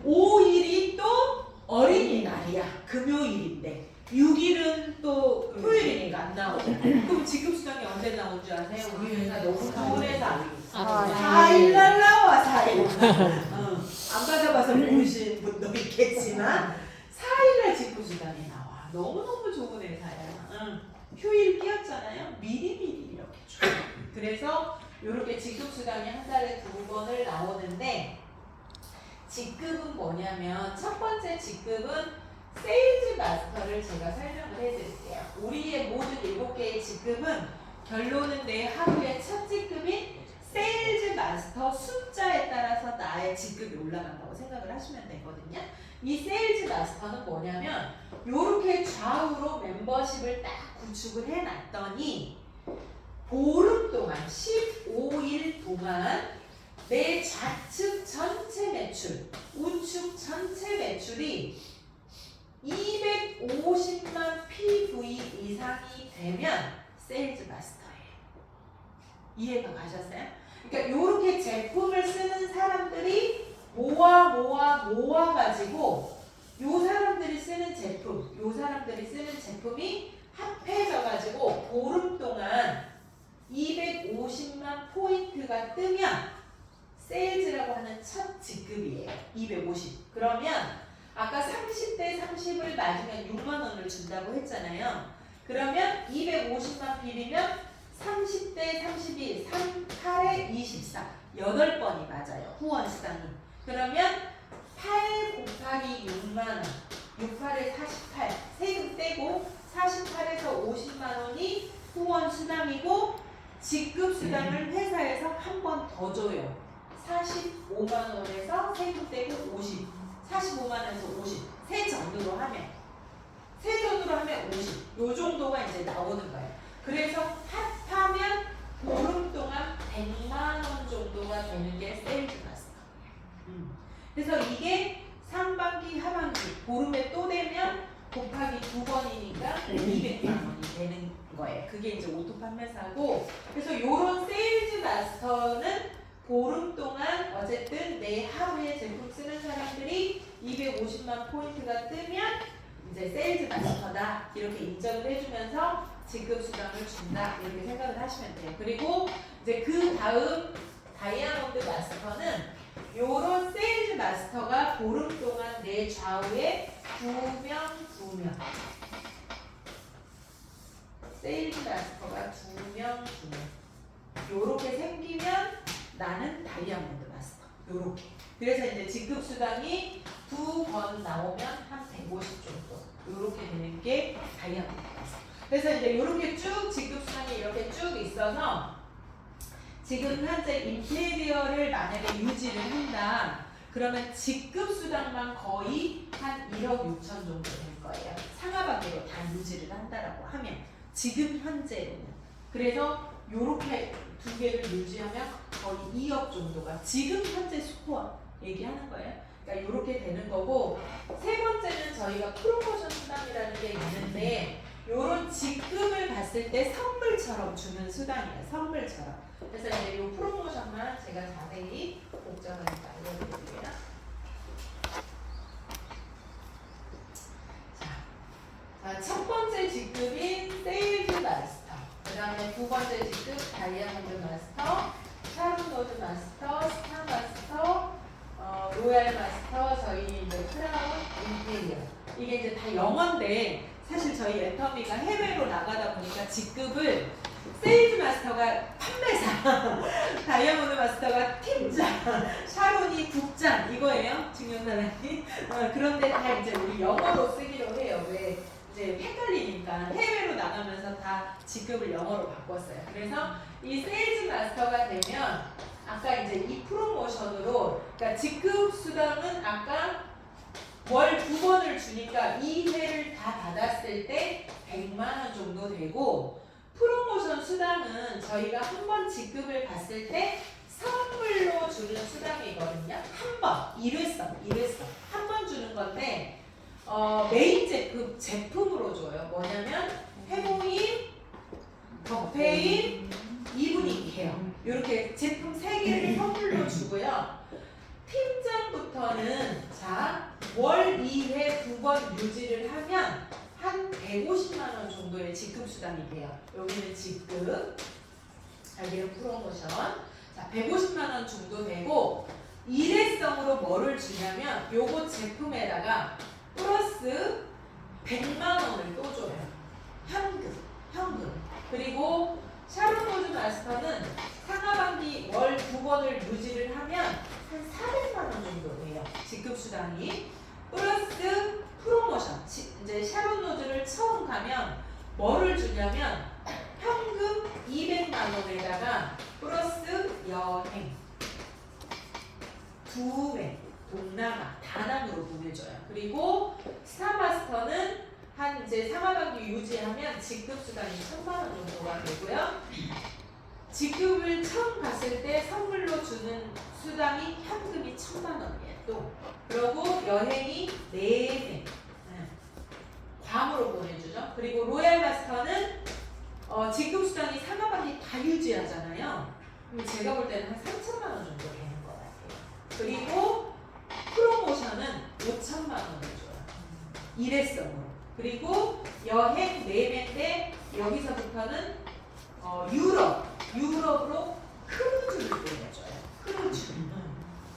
5일이 또 어린이날이야. 금요일인데 6일은 또 토요일이니까 안 나오죠. 그럼 직급 수당이 언제 나온 줄 아세요? 우리 회사 너무 서운해서 4일날 나와. 4일. 안 받아봐서 모르시는 분도 있겠지만 4일날 직급 수당이 나와. 너무너무 좋은 회사야. 휴일 끼었잖아요. 미리미리 이렇게 줘. 그래서 이렇게 직급 수당이 한 달에 2번을 나오는데 직급은 뭐냐면 첫 번째 직급은 세일즈 마스터를 제가 설명을 해드릴게요. 우리의 모든 7개의 직급은 결론은 내 하루의 첫 직급인 세일즈 마스터 숫자에 따라서 나의 직급이 올라간다고 생각을 하시면 되거든요. 이 세일즈 마스터는 뭐냐면 이렇게 좌우로 멤버십을 딱 구축을 해놨더니 보름 동안 15일 동안 내 좌측 전체 매출, 우측 전체 매출이 250만 PV 이상이 되면 세일즈 마스터예요. 이해가 가셨어요? 그러니까 이렇게 제품을 쓰는 사람들이 모아가지고 요 사람들이 쓰는 제품, 요 사람들이 쓰는 제품이 합해져가지고 보름 동안 250만 포인트가 뜨면 세일즈라고 하는 첫 직급이에요. 250. 그러면 아까 30대 30을 맞으면 6만 원을 준다고 했잖아요. 그러면 250만 비비면 30대 32, 38에 24. 8번이 맞아요. 후원 수당이. 그러면 8 곱하기 6만 원. 68에 48. 세금 떼고 48에서 50만 원이 후원 수당이고 직급 수당을 회사에서 한 번 더 줘요. 45만 원에서 세금 떼고 50. 45만 원에서 50. 세전으로 하면 50. 요 정도가 이제 나오는 거예요. 그래서 합하면 보름 동안 100만 원 정도가 되는 게 세일즈 마스터예요. 그래서 이게 상반기, 하반기, 보름에 또 되면 곱하기 2번이니까 200만 원이 되는 거예요. 그게 이제 오토 판매사고, 그래서 요런 세일즈 마스터는 보름 동안 어쨌든 내 하루에 제품 쓰는 사람들이 250만 포인트가 뜨면 이제 세일즈 마스터다 이렇게 인정을 해주면서 지급 수당을 준다 이렇게 생각을 하시면 돼요. 그리고 이제 그 다음 다이아몬드 마스터는 요런 세일즈 마스터가 보름 동안 내 좌우에 2명 세일즈 마스터가 2명 요렇게 생기면 나는 다이아몬드 마스터 요렇게. 그래서 이제 지급 수당이 2번 나오면 한 150 정도 요렇게 되는 게 다이아몬드 마스터. 그래서 이제 요렇게 쭉 지급 수당이 이렇게 쭉 있어서 지금 현재 인테리어를 만약에 유지를 한다. 그러면 직급 수당만 거의 한 1억 6천 정도 될 거예요. 상하반기로 다 유지를 한다라고 하면 지금 현재로는. 그래서 요렇게 두 개를 유지하면 거의 2억 정도가 지금 현재 스코어 얘기하는 거예요. 그러니까 요렇게 되는 거고, 세 번째는 저희가 프로모션 수당이라는 게 있는데 요런 직급을 봤을 때 선물처럼 주는 수당이에요. 선물처럼. 그래서 이제 요 프로모션만 제가 자세히 복잡을 알려드릴게요. 자, 첫 번째 직급인 세일즈 마스터, 그 다음에 두 번째 직급 다이아몬드 마스터, 샤론로즈 마스터, 스타 마스터, 로얄 마스터, 저희 이제 크라운, 인테리어. 이게 이제 다 영어인데 사실 저희 애터미가 해외로 나가다 보니까 직급을 세일즈 마스터가 판매사, 다이아몬드 마스터가 팀장, 샤론이 국장 이거예요. 중요한 사람이. 그런데 다 이제 우리 영어로 쓰기로 해요. 왜? 이제 헷갈리니까 해외로 나가면서 다 직급을 영어로 바꿨어요. 그래서 이 세일즈 마스터가 되면 아까 이제 이 프로모션으로, 그러니까 직급 수당은 아까 월 2번을 주니까 2회를 다 받았을 때 100만 원 정도 되고, 프로모션 수당은 저희가 한 번 직급을 봤을 때 선물로 주는 수당이거든요. 한 번, 일회성 한 번 주는 건데 메인 제품으로 줘요. 뭐냐면 해모인, 덕페인, 이브닝 케어 이렇게 제품 3개를 선물로 주고요. 팀장부터는 자, 월 2회 2번 유지를 하면 한 150만 원 정도의 직급 수당이 돼요. 여기는 직급, 여기는 프로모션. 자, 150만 원 정도 되고, 일회성으로 뭐를 주냐면 요거 제품에다가 플러스 100만 원을 또 줘요. 현금. 그리고 샤론로즈 마스터는 상하반기 월 2번을 유지를 하면 한 400만 원 정도 돼요. 직급 수당이. 플러스 프로모션. 이제 샤론로즈를 처음 가면 뭐를 주냐면 현금 200만 원에다가 플러스 여행 2회 동남아 다낭으로 보내줘요. 그리고 스타마스터는 한 이제 상하반기 유지하면 직급 수당이 1000만 원 정도가 되고요. 직급을 처음 갔을 때 선물로 주는 수당이 현금이 1000만 원이에요. 또 그리고 여행이 4회 괌으로 보내주죠. 그리고 로얄 마스터는 직급 수당이 상하반기 다 유지하잖아요. 그럼 제가 볼 때는 한 3천만 원 정도 되는 것 같아요. 그리고 프로모션은 5천만 원을 줘요. 일회성으로. 그리고 여행 4배인데 여기서부터는 유럽으로 크루즈를 보내줘요. 크루즈.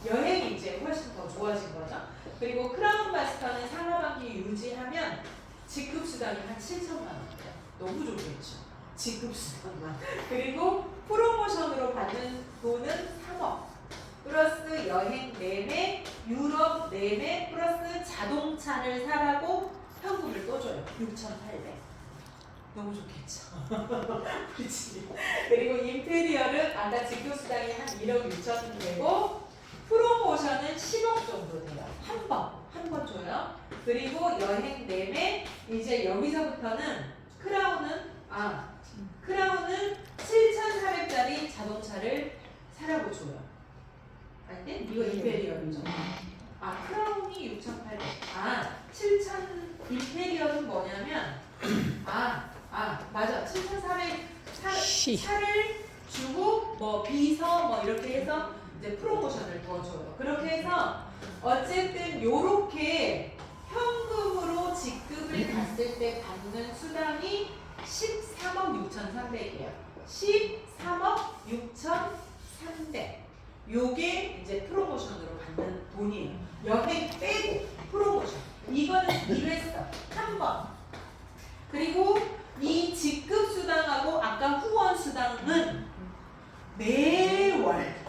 여행이 이제 훨씬 더 좋아진 거죠. 그리고 크라운 마스터는 상하반기 유지하면 직급 수당이 한 7천만 원이에요. 너무 좋겠죠. 직급 수당만. 그리고 프로모션으로 받는 돈은 3억. 플러스 여행 내내, 유럽 내내, 플러스 자동차를 사라고 현금을 또 줘요. 6,800. 너무 좋겠죠. 그렇지. 그리고 인테리어는 아까 직급 수당이 한 1억 6천 되고, 프로모션은 10억 정도 돼요. 한 번 줘요. 그리고 여행 내내 이제 여기서부터는 크라운은 7,400짜리 자동차를 사라고 줘요. 아닌데? 이거 인테리어죠. 크라운이 6,800. 7,000 인테리어는 뭐냐면 맞아. 7,400 차를 주고 뭐 비서 뭐 이렇게 해서 이제 프로모션을 더 줘요. 그렇게 해서 어쨌든 요렇게 현금으로 직급을 갔을 때 받는 수당이 13억 6,300이에요. 13억 6,300. 요게 이제 프로모션으로 받는 돈이에요. 여행 빼고 프로모션. 이거는 일회성 한 번. 그리고 이 직급 수당하고 아까 후원 수당은 매월.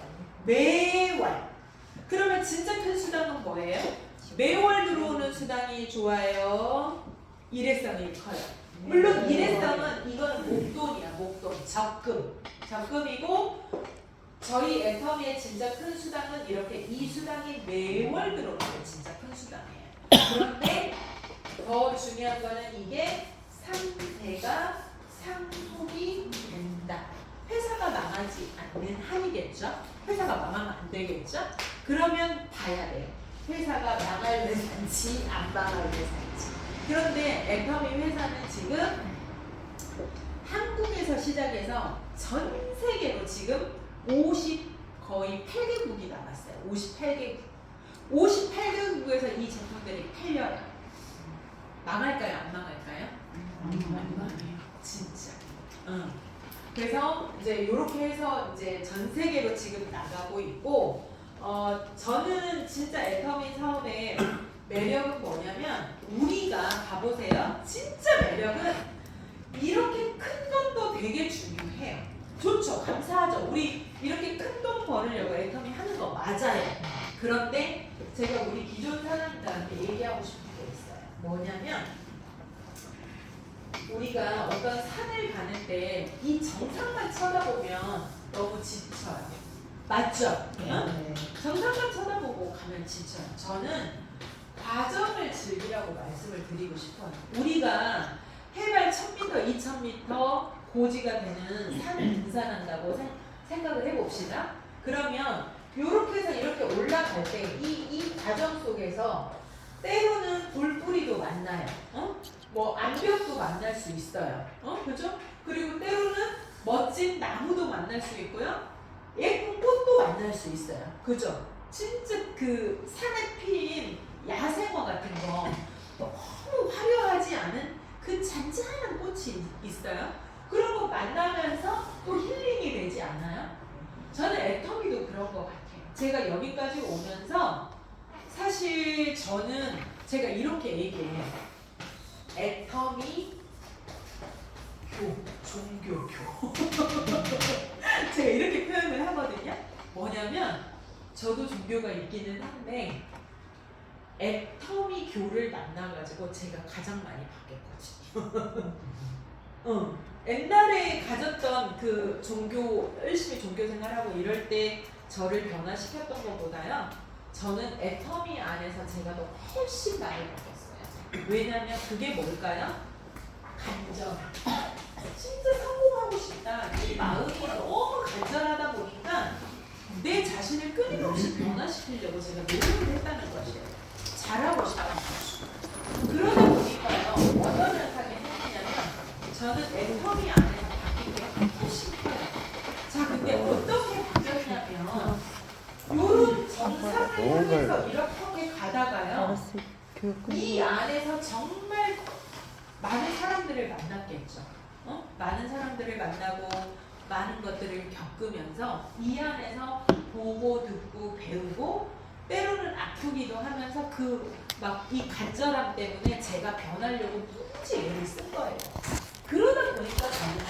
그러면 진짜 큰 수당은 뭐예요? 매월 들어오는 수당이 좋아요. 일회성이 커요. 물론 일회성은 이거는 목돈이야. 목돈. 적금이고 저희 애터미의 진짜 큰 수당은 이렇게 이 수당이 매월 들어오는 게 진짜 큰 수당이에요. 그런데 더 중요한 거는 이게 상태가 상속이 된다. 회사가 망하지 않는 한이겠죠? 회사가 망하면 안 되겠죠? 그러면 봐야 돼요. 회사가 망할 회사인지 안 망할 회사인지. 그런데 애터미 회사는 지금 한국에서 시작해서 전 세계로 지금 거의 8개국이 남았어요. 58개국. 58개국에서 이 제품들이 팔려요. 망할까요? 안 망할까요? 안 망해요. 진짜. 그래서 이제 이렇게 해서 이제 전 세계로 지금 나가고 있고, 저는 진짜 애터미 사업의 매력은 뭐냐면 우리가 가보세요. 진짜 매력은 이렇게 큰 돈도 되게 중요해요. 좋죠. 감사하죠. 우리 이렇게 큰 돈 벌으려고 애터미 하는 거 맞아요. 그런데 제가 우리 기존 사람들한테 얘기하고 싶은 게 있어요. 뭐냐면 우리가 어떤 산을 가는데 이 정상만 쳐다보면 너무 지쳐요. 맞죠? 응? 정상만 쳐다보고 가면 지쳐요. 저는 과정을 즐기라고 말씀을 드리고 싶어요. 우리가 해발 1000m, 2000m 고지가 되는 산을 등산한다고 생각을 해봅시다. 그러면 이렇게 해서 이렇게 올라갈 때 이 과정 속에서 때로는 돌뿌리도 만나요. 뭐 암벽도 만날 수 있어요. 그죠? 그리고 때로는 멋진 나무도 만날 수 있고요. 예쁜 꽃도 만날 수 있어요. 그죠? 진짜 그 산에 핀 야생화 같은 거 너무 화려하지 않은 그 잔잔한 꽃이 있어요. 그런 거 만나면서 또 힐링이 되지 않아요? 저는 애터미도 그런 것 같아요. 제가 여기까지 오면서 사실 저는 제가 이렇게 얘기해요. 애터미 종교교. 제가 이렇게 표현을 하거든요. 뭐냐면 저도 종교가 있기는 한데 애터미 교를 만나가지고 제가 가장 많이 바뀌었거든요. 옛날에 가졌던 그 종교, 열심히 종교 생활하고 이럴 때 저를 변화시켰던 것보다요. 저는 애터미 안에서 제가 더 훨씬 많이 바뀌었어요. 왜냐면 그게 뭘까요? 간절. 진짜 성공하고 싶다. 이 마음이 너무 간절하다 보니까 내 자신을 끊임없이 변화시키려고 제가 노력을 했다는 것이에요. 잘하고 싶다는 거죠. 그러다 보니까요. 어떤 현상이 생기냐면 저는 애터미 안에서 바뀐 게 훨씬 커요. 자, 근데 어떻게 바뀌었냐면 요런 정상을 향해서 이렇게 가다가요. 이 안에서 정말 많은 사람들을 만났겠죠. 많은 사람들을 만나고 많은 것들을 겪으면서 이 안에서 보고 듣고 배우고 때로는 아프기도 하면서 그 막 이 간절함 때문에 제가 변하려고 굳이 애를 쓴 거예요. 그러다 보니까 저는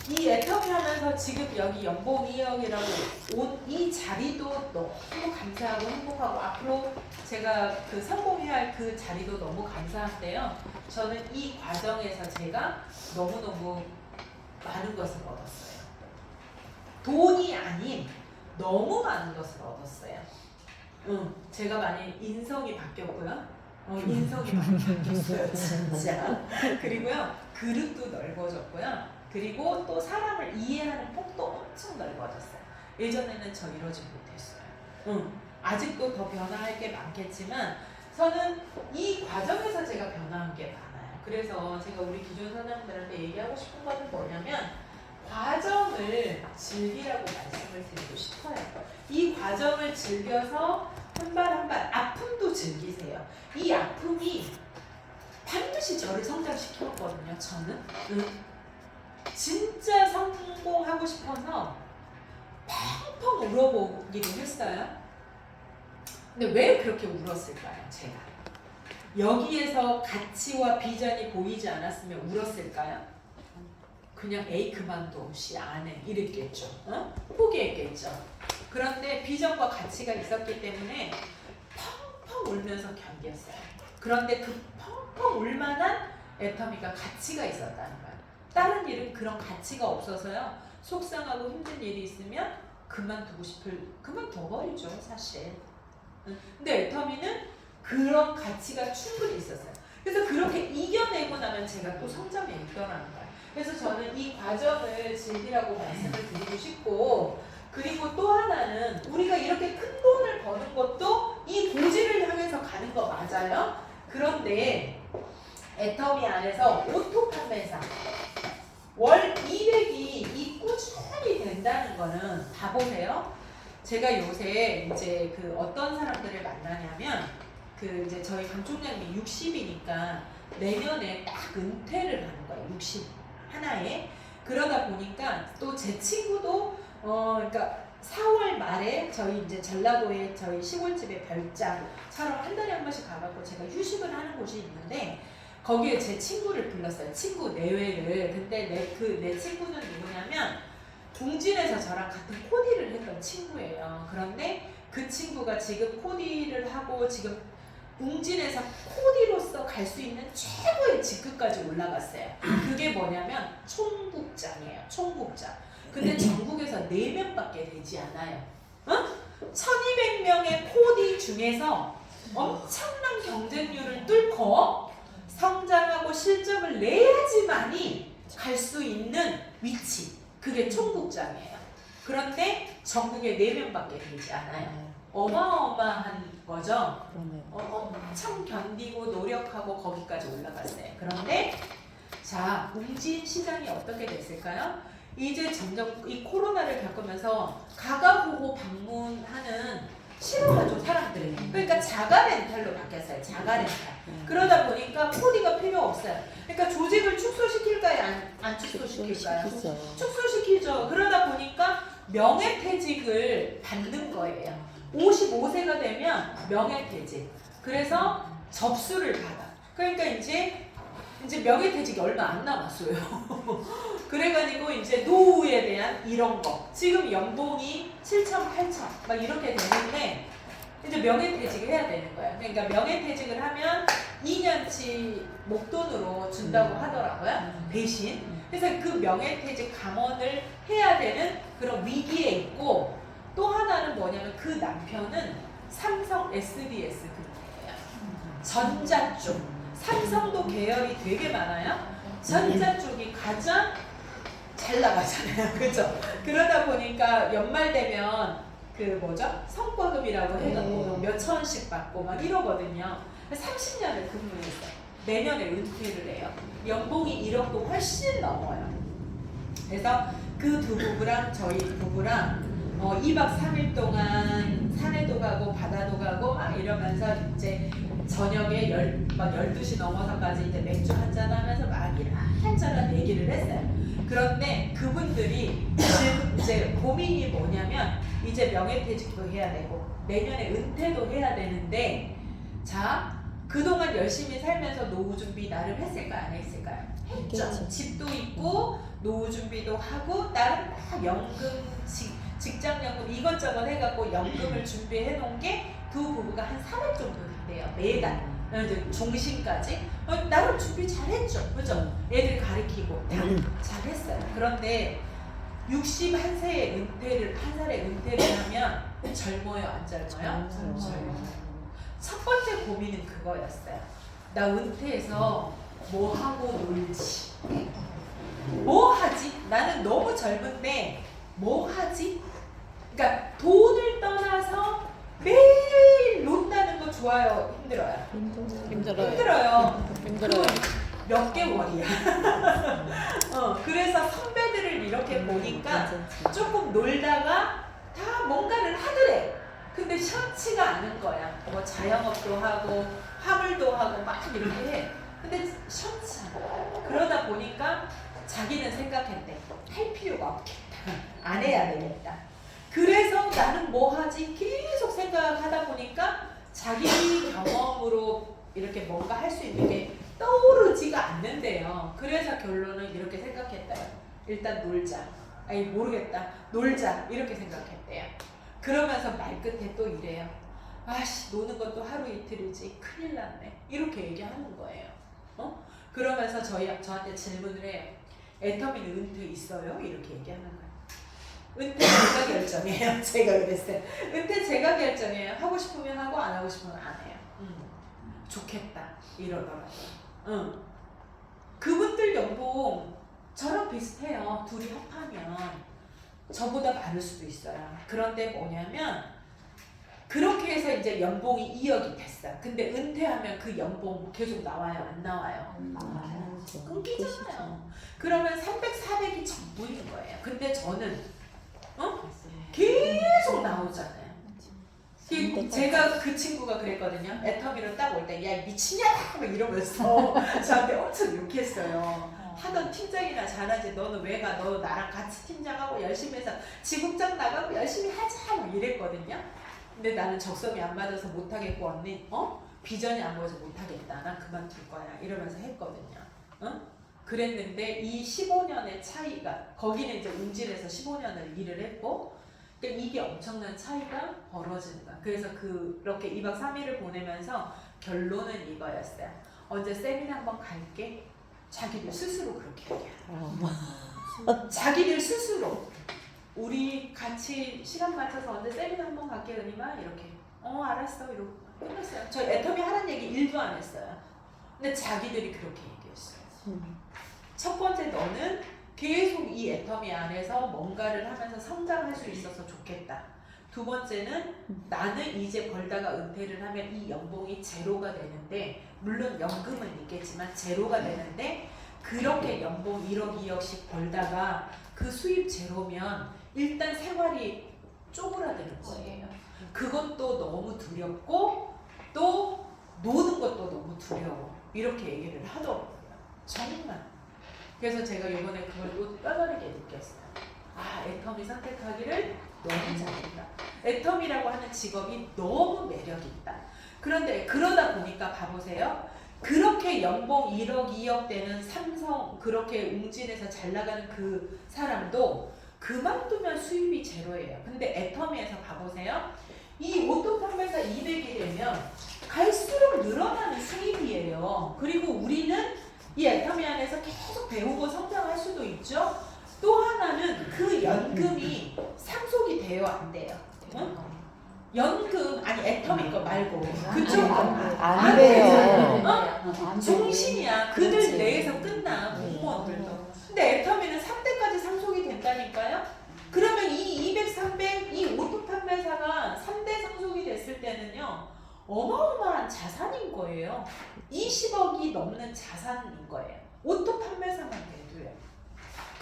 이 애터미 하면서 지금 여기 연봉 2억이라고 온 이 자리도 너무 감사하고 행복하고 앞으로 제가 그 성공해야 할 그 자리도 너무 감사한데요. 저는 이 과정에서 제가 너무너무 많은 것을 얻었어요. 돈이 아닌 너무 많은 것을 얻었어요. 제가 많이 인성이 바뀌었고요. 인성이 많이 바뀌었어요, 진짜. 그리고요, 그릇도 넓어졌고요. 그리고 또 사람을 이해하는 폭도 엄청 넓어졌어요. 예전에는 저 이러지 못했어요. 아직도 더 변화할 게 많겠지만 저는 이 과정에서 제가 변화한 게 많아요. 그래서 제가 우리 기존 사람들한테 얘기하고 싶은 것은 뭐냐면 과정을 즐기라고 말씀을 드리고 싶어요. 이 과정을 즐겨서 한 발 한 발 아픔도 즐기세요. 이 아픔이 반드시 저를 성장시켰거든요. 저는 진짜 성공하고 싶어서 펑펑 울어보기도 했어요. 근데 왜 그렇게 울었을까요? 제가 여기에서 가치와 비전이 보이지 않았으면 울었을까요? 그냥 에이 그만둬 씨 안해 이랬겠죠. 포기했겠죠. 그런데 비전과 가치가 있었기 때문에 펑펑 울면서 견뎠어요. 그런데 그 펑펑 울만한 애터미가 가치가 있었다는 거예요. 다른 일은 그런 가치가 없어서요. 속상하고 힘든 일이 있으면 그만둬버리죠 사실. 근데 애터미는 그런 가치가 충분히 있었어요. 그래서 그렇게 이겨내고 나면 제가 또 성장에 있더라는 거예요. 그래서 저는 이 과정을 즐기라고 말씀을 드리고 싶고, 그리고 또 하나는 우리가 이렇게 큰 돈을 버는 것도 이 고지를 향해서 가는 거 맞아요. 그런데 애터미 안에서 오토 판매사 월 200이 꾸준히 된다는 거는 다 보세요. 제가 요새 이제 그 어떤 사람들을 만나냐면 그 이제 저희 강 총장님이 60이니까 내년에 딱 은퇴를 하는 거예요. 60 하나에. 그러다 보니까 또 제 친구도 그러니까 4월 말에 저희 이제 전라도에 저희 시골집에 별장처럼 한 달에 한 번씩 가갖고 제가 휴식을 하는 곳이 있는데 거기에 제 친구를 불렀어요. 친구 내외를. 근데 내 친구는 누구냐면 웅진에서 저랑 같은 코디를 했던 친구예요. 그런데 그 친구가 지금 코디를 하고 지금 웅진에서 코디로서 갈 수 있는 최고의 직급까지 올라갔어요. 그게 뭐냐면 총국장이에요. 총국장. 근데 전국에서 4명밖에 되지 않아요. 1200명의 코디 중에서 엄청난 경쟁률을 뚫고 성장하고 실적을 내야지만이 갈 수 있는 위치. 그게 총국장이에요. 그런데 전국에 4명밖에 되지 않아요. 어마어마한 거죠. 엄청 견디고 노력하고 거기까지 올라갔어요. 그런데 자, 웅진 시장이 어떻게 됐을까요? 이제 점점 이 코로나를 겪으면서 가가보고 방문하는 싫어하죠 사람들이. 그러니까 자가 렌탈로 바뀌었어요. 자가 렌탈. 그러다 보니까 코디가 필요 없어요. 그러니까 조직을 축소시킬까요? 안 축소시킬까요? 축소시키죠. 그러다 보니까 명예퇴직을 받는 거예요. 55세가 되면 명예퇴직. 그래서 접수를 받아. 그러니까 이제 명예퇴직이 얼마 안 남았어요. 그래가지고 이제 노후에 대한 이런 거. 지금 연봉이 7천, 8천 막 이렇게 되는데 이제 명예퇴직을 해야 되는 거예요. 그러니까 명예퇴직을 하면 2년치 목돈으로 준다고 하더라고요. 대신. 그래서 그 명예퇴직 감원을 해야 되는 그런 위기에 있고, 또 하나는 뭐냐면 그 남편은 삼성 SBS 그룹이에요. 전자 쪽. 삼성도 계열이 되게 많아요. 전자 쪽이 가장 잘 나가잖아요. 그죠? 그러다 보니까 연말 되면 그 뭐죠? 성과급이라고 해갖고 몇 천원씩 받고 막 이러거든요. 30년을 근무했어요. 내년에 은퇴를 해요. 연봉이 1억도 훨씬 넘어요. 그래서 그 두 부부랑 저희 부부랑 2박 3일 동안 산에도 가고 바다도 가고 막 이러면서 이제 저녁에 12시 넘어서까지 이제 맥주 한잔 하면서 막 이런저런 얘기를 했어요. 그런데 그분들이 이제 고민이 뭐냐면 이제 명예퇴직도 해야 되고 내년에 은퇴도 해야 되는데, 자, 그동안 열심히 살면서 노후 준비 나름 했을까요? 안 했을까요? 했죠. 집도 있고 노후 준비도 하고 나름 막 연금, 직장연금 이것저것 해갖고 연금을 준비해 놓은 게 두 부부가 한 3억 정도 된대요. 매달. 종신까지. 나름 준비 잘했죠. 그죠? 애들 가르치고 다 잘했어요. 그런데 61세에 한 살에 은퇴를 하면 젊어요? 안 젊어요? 젊어요. 첫 번째 고민은 그거였어요. 나 은퇴해서 뭐 하고 놀지? 뭐 하지? 나는 너무 젊은데 뭐 하지? 그러니까 돈을 떠나서 매일 논다는 거 좋아요? 힘들어요? 힘들어요. 몇 개월이야. 그래서 선배들을 이렇게 보니까 조금 놀다가 다 뭔가를 하더래. 근데 현치가 않은 거야. 뭐 자영업도 하고 화물도 하고 막 이렇게 해. 근데 시원찮아. 그러다 보니까 자기는 생각했대. 할 필요가 없겠다. 안 해야 되겠다. 그래서 나는 뭐 하지? 계속 생각하다 보니까 자기 경험으로 이렇게 뭔가 할 수 있는 게 떠오르지가 않는데요. 그래서 결론은 이렇게 생각했대요. 일단 놀자. 아니 모르겠다. 놀자. 이렇게 생각했대요. 그러면서 말끝에 또 이래요. 아씨 노는 것도 하루 이틀이지. 큰일 났네. 이렇게 얘기하는 거예요. 그러면서 저한테 질문을 해요. 애터미는 은퇴 있어요? 이렇게 얘기하는 거예요. 은퇴 제가 결정해요. 제가 그랬어요. 은퇴 제가 결정해요. 하고 싶으면 하고 안 하고 싶으면 안 해요. 좋겠다 이러더라고요. 그분들 연봉 저랑 비슷해요. 둘이 합하면 저보다 많을 수도 있어요. 그런데 뭐냐면 그렇게 해서 이제 연봉이 2억이 됐어. 근데 은퇴하면 그 연봉 계속 나와요? 안 나와요? 끊기잖아요. 그러면 300, 400이 전부인 거예요. 근데 저는 계속 나오잖아요. 제가 그 친구가 그랬거든요. 애터미로 딱 올 때 야 미치냐? 막 이러면서 저한테 엄청 욕했어요. 하던 팀장이나 잘하지 너는 왜 가? 너 나랑 같이 팀장하고 열심히 해서 지국장 나가고 열심히 하자 막 이랬거든요. 근데 나는 적성이 안 맞아서 못하겠고 언니 비전이 안 보여서 못하겠다. 난 그만둘 거야 이러면서 했거든요. 그랬는데 이 15년의 차이가 거기는 이제 운질에서 15년을 일을 했고 그러니까 이게 엄청난 차이가 벌어지는 거야. 그래서 그렇게 2박 3일을 보내면서 결론은 이거였어요. 언제 세미나 한번 갈게? 자기들 스스로 그렇게 얘기하는 자기들 스스로 우리 같이 시간 맞춰서 언제 세미나 한번 갈게 은희마? 이렇게 알았어 이러고 끝났어요. 저 애터미 하라는 얘기 1도 안 했어요. 근데 자기들이 그렇게 얘기했어요. 첫 번째 너는 계속 이 애터미 안에서 뭔가를 하면서 성장할 수 있어서 좋겠다. 두 번째는 나는 이제 벌다가 은퇴를 하면 이 연봉이 제로가 되는데 물론 연금은 있겠지만 제로가 되는데 그렇게 연봉 1억 2억씩 벌다가 그 수입 제로면 일단 생활이 쪼그라드는 거예요. 그것도 너무 두렵고 또 노는 것도 너무 두려워. 이렇게 얘기를 하더라고요. 정말. 그래서 제가 이번에 그걸 또 뼈저리게 느꼈어요. 애터미 선택하기를 너무 잘했다. 애터미라고 하는 직업이 너무 매력있다. 그런데 그러다 보니까 봐보세요. 그렇게 연봉 1억 2억 되는 삼성 그렇게 웅진에서 잘 나가는 그 사람도 그만두면 수입이 제로예요. 근데 애터미에서 봐보세요. 이 오토 판매사 200이 되면 갈수록 늘어나는 수입이에요. 그리고 우리는 이 애터미 안에서 계속 배우고 성장할 수도 있죠. 또 하나는 그 연금이 상속이 돼요, 안 돼요? 연금 아니 애터미 거 말고 그쪽 안 돼요. 종신이야. 그들 그렇지. 내에서 끝나 공무원들도. 근데 애터미는 3대까지 상속이 된다니까요. 그러면 이 200, 300 이 오토 판매사가 3대 상속이 됐을 때는요 어마어마한 자산인 거예요. 20억이 넘는 자산인 거예요. 오토 판매사만 돼도요.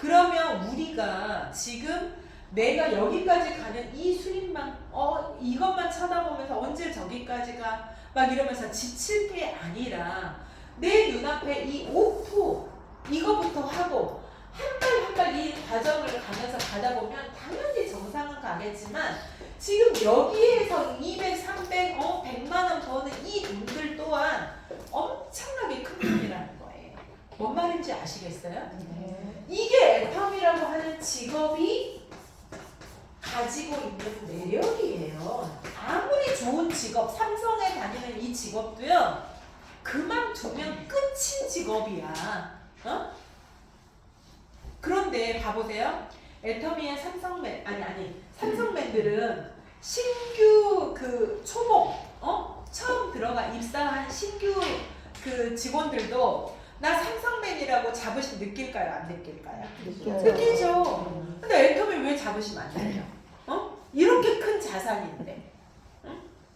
그러면 우리가 지금 내가 여기까지 가는 이 수입만 이것만 쳐다보면서 언제 저기까지 가 막 이러면서 지칠 게 아니라 내 눈앞에 이 오프 이거부터 하고 한 발 한 발 이 과정을 가면서 가다 보면 당연히 정상은 가겠지만 지금 여기에서 200, 300, 100만 원 버는 이 돈들 또한 엄청나게 큰 돈이라는 거예요. 뭔 말인지 아시겠어요? 이게 애텀이라고 하는 직업이 가지고 있는 매력이에요. 아무리 좋은 직업, 삼성에 다니는 이 직업도요, 그만두면 끝인 직업이야. 그런데 봐보세요. 애터미의 삼성맨들은 신규 그 초봉, 처음 들어가 입사한 신규 그 직원들도 나 삼성맨이라고 자부심 느낄까요? 안 느낄까요? 느끼죠. 근데 애터미 왜 자부심 안 느껴? 이렇게 큰 자산인데.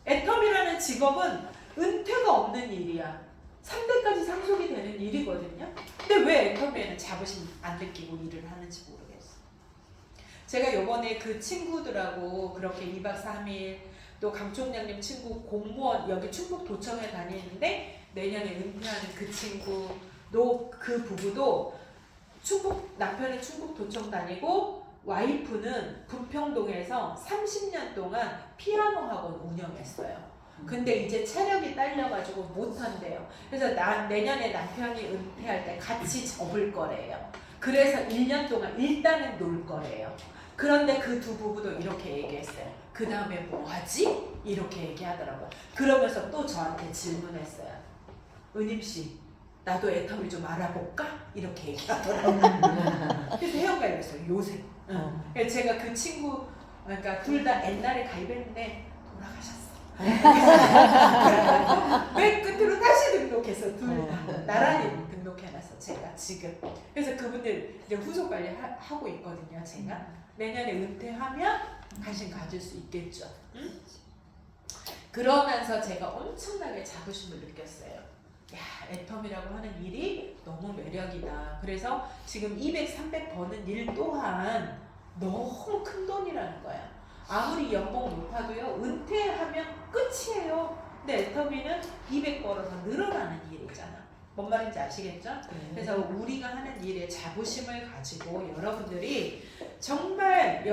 애터미라는 직업은 은퇴가 없는 일이야. 3대까지 상속이 되는 일이거든요. 근데 왜 애터미에는 자부심 안 느끼고 일을 하는지 모르겠어. 제가 요번에 그 친구들하고 그렇게 2박 3일 또 강총장님 친구 공무원 여기 충북도청에 다니는데 내년에 은퇴하는 그 친구도 그 부부도 남편은 충북도청 다니고 와이프는 부평동에서 30년 동안 피아노 학원 운영했어요. 근데 이제 체력이 딸려가지고 못한대요. 그래서 내년에 남편이 은퇴할 때 같이 접을 거래요. 그래서 1년 동안 일단은 놀 거래요. 그런데 그 두 부부도 이렇게 얘기했어요. 그 다음에 뭐 하지? 이렇게 얘기하더라고요. 그러면서 또 저한테 질문했어요. 은임씨, 나도 애텀을 좀 알아볼까? 이렇게 얘기하더라고요. 그래서 회원가입했어요, 요새. 그래서 제가 그 친구, 그러니까 둘 다 옛날에 가입했는데 돌아가셨어. 맨 끝으로 다시 등록해서 둘 다 나란히 등록해놨어, 제가 지금. 그래서 그분들 이제 후속 관리 하고 있거든요, 제가. 내년에 은퇴하면 관심 가질 수 있겠죠. 응? 그러면서 제가 엄청나게 자부심을 느꼈어요. 야, 애텀이라고 하는 일이 너무 매력이다. 그래서 지금 200, 300 버는 일 또한 너무 큰 돈이라는 거야. 아무리 연봉 높아도요, 은퇴하면 끝이에요. 근데 애터미는 200 벌어서 늘어나는 일이잖아. 뭔 말인지 아시겠죠? 그래서 우리가 하는 일에 자부심을 가지고 여러분들이 정말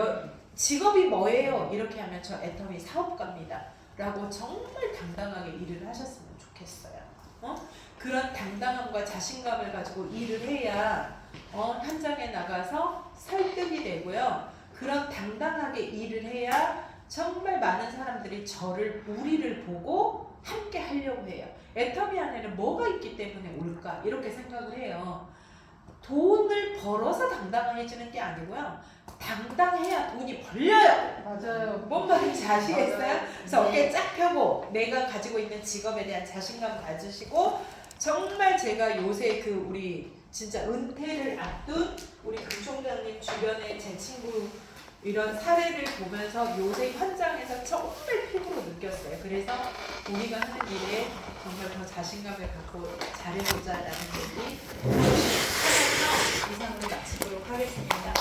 직업이 뭐예요? 이렇게 하면 저 애터미 사업가입니다. 라고 정말 당당하게 일을 하셨으면 좋겠어요. 그런 당당함과 자신감을 가지고 일을 해야 현장에 나가서 설득이 되고요. 그런 당당하게 일을 해야 정말 많은 사람들이 우리를 보고 함께 하려고 해요. 애터미 안에는 뭐가 있기 때문에 올까? 이렇게 생각을 해요. 돈을 벌어서 당당해지는 게 아니고요. 당당해야 돈이 벌려요. 맞아요. 뭔 말인지 아시겠어요? 맞아요. 그래서 네. 어깨 쫙 펴고 내가 가지고 있는 직업에 대한 자신감 가지시고 정말 제가 요새 우리 진짜 은퇴를 앞둔 우리 강총장님 주변에 제 친구 이런 사례를 보면서 요새 현장에서 정말 피부로 느꼈어요. 그래서 우리가 하는 일에 정말 더 자신감을 갖고 잘해보자라는 얘기 하면서 이상으로 마치도록 하겠습니다.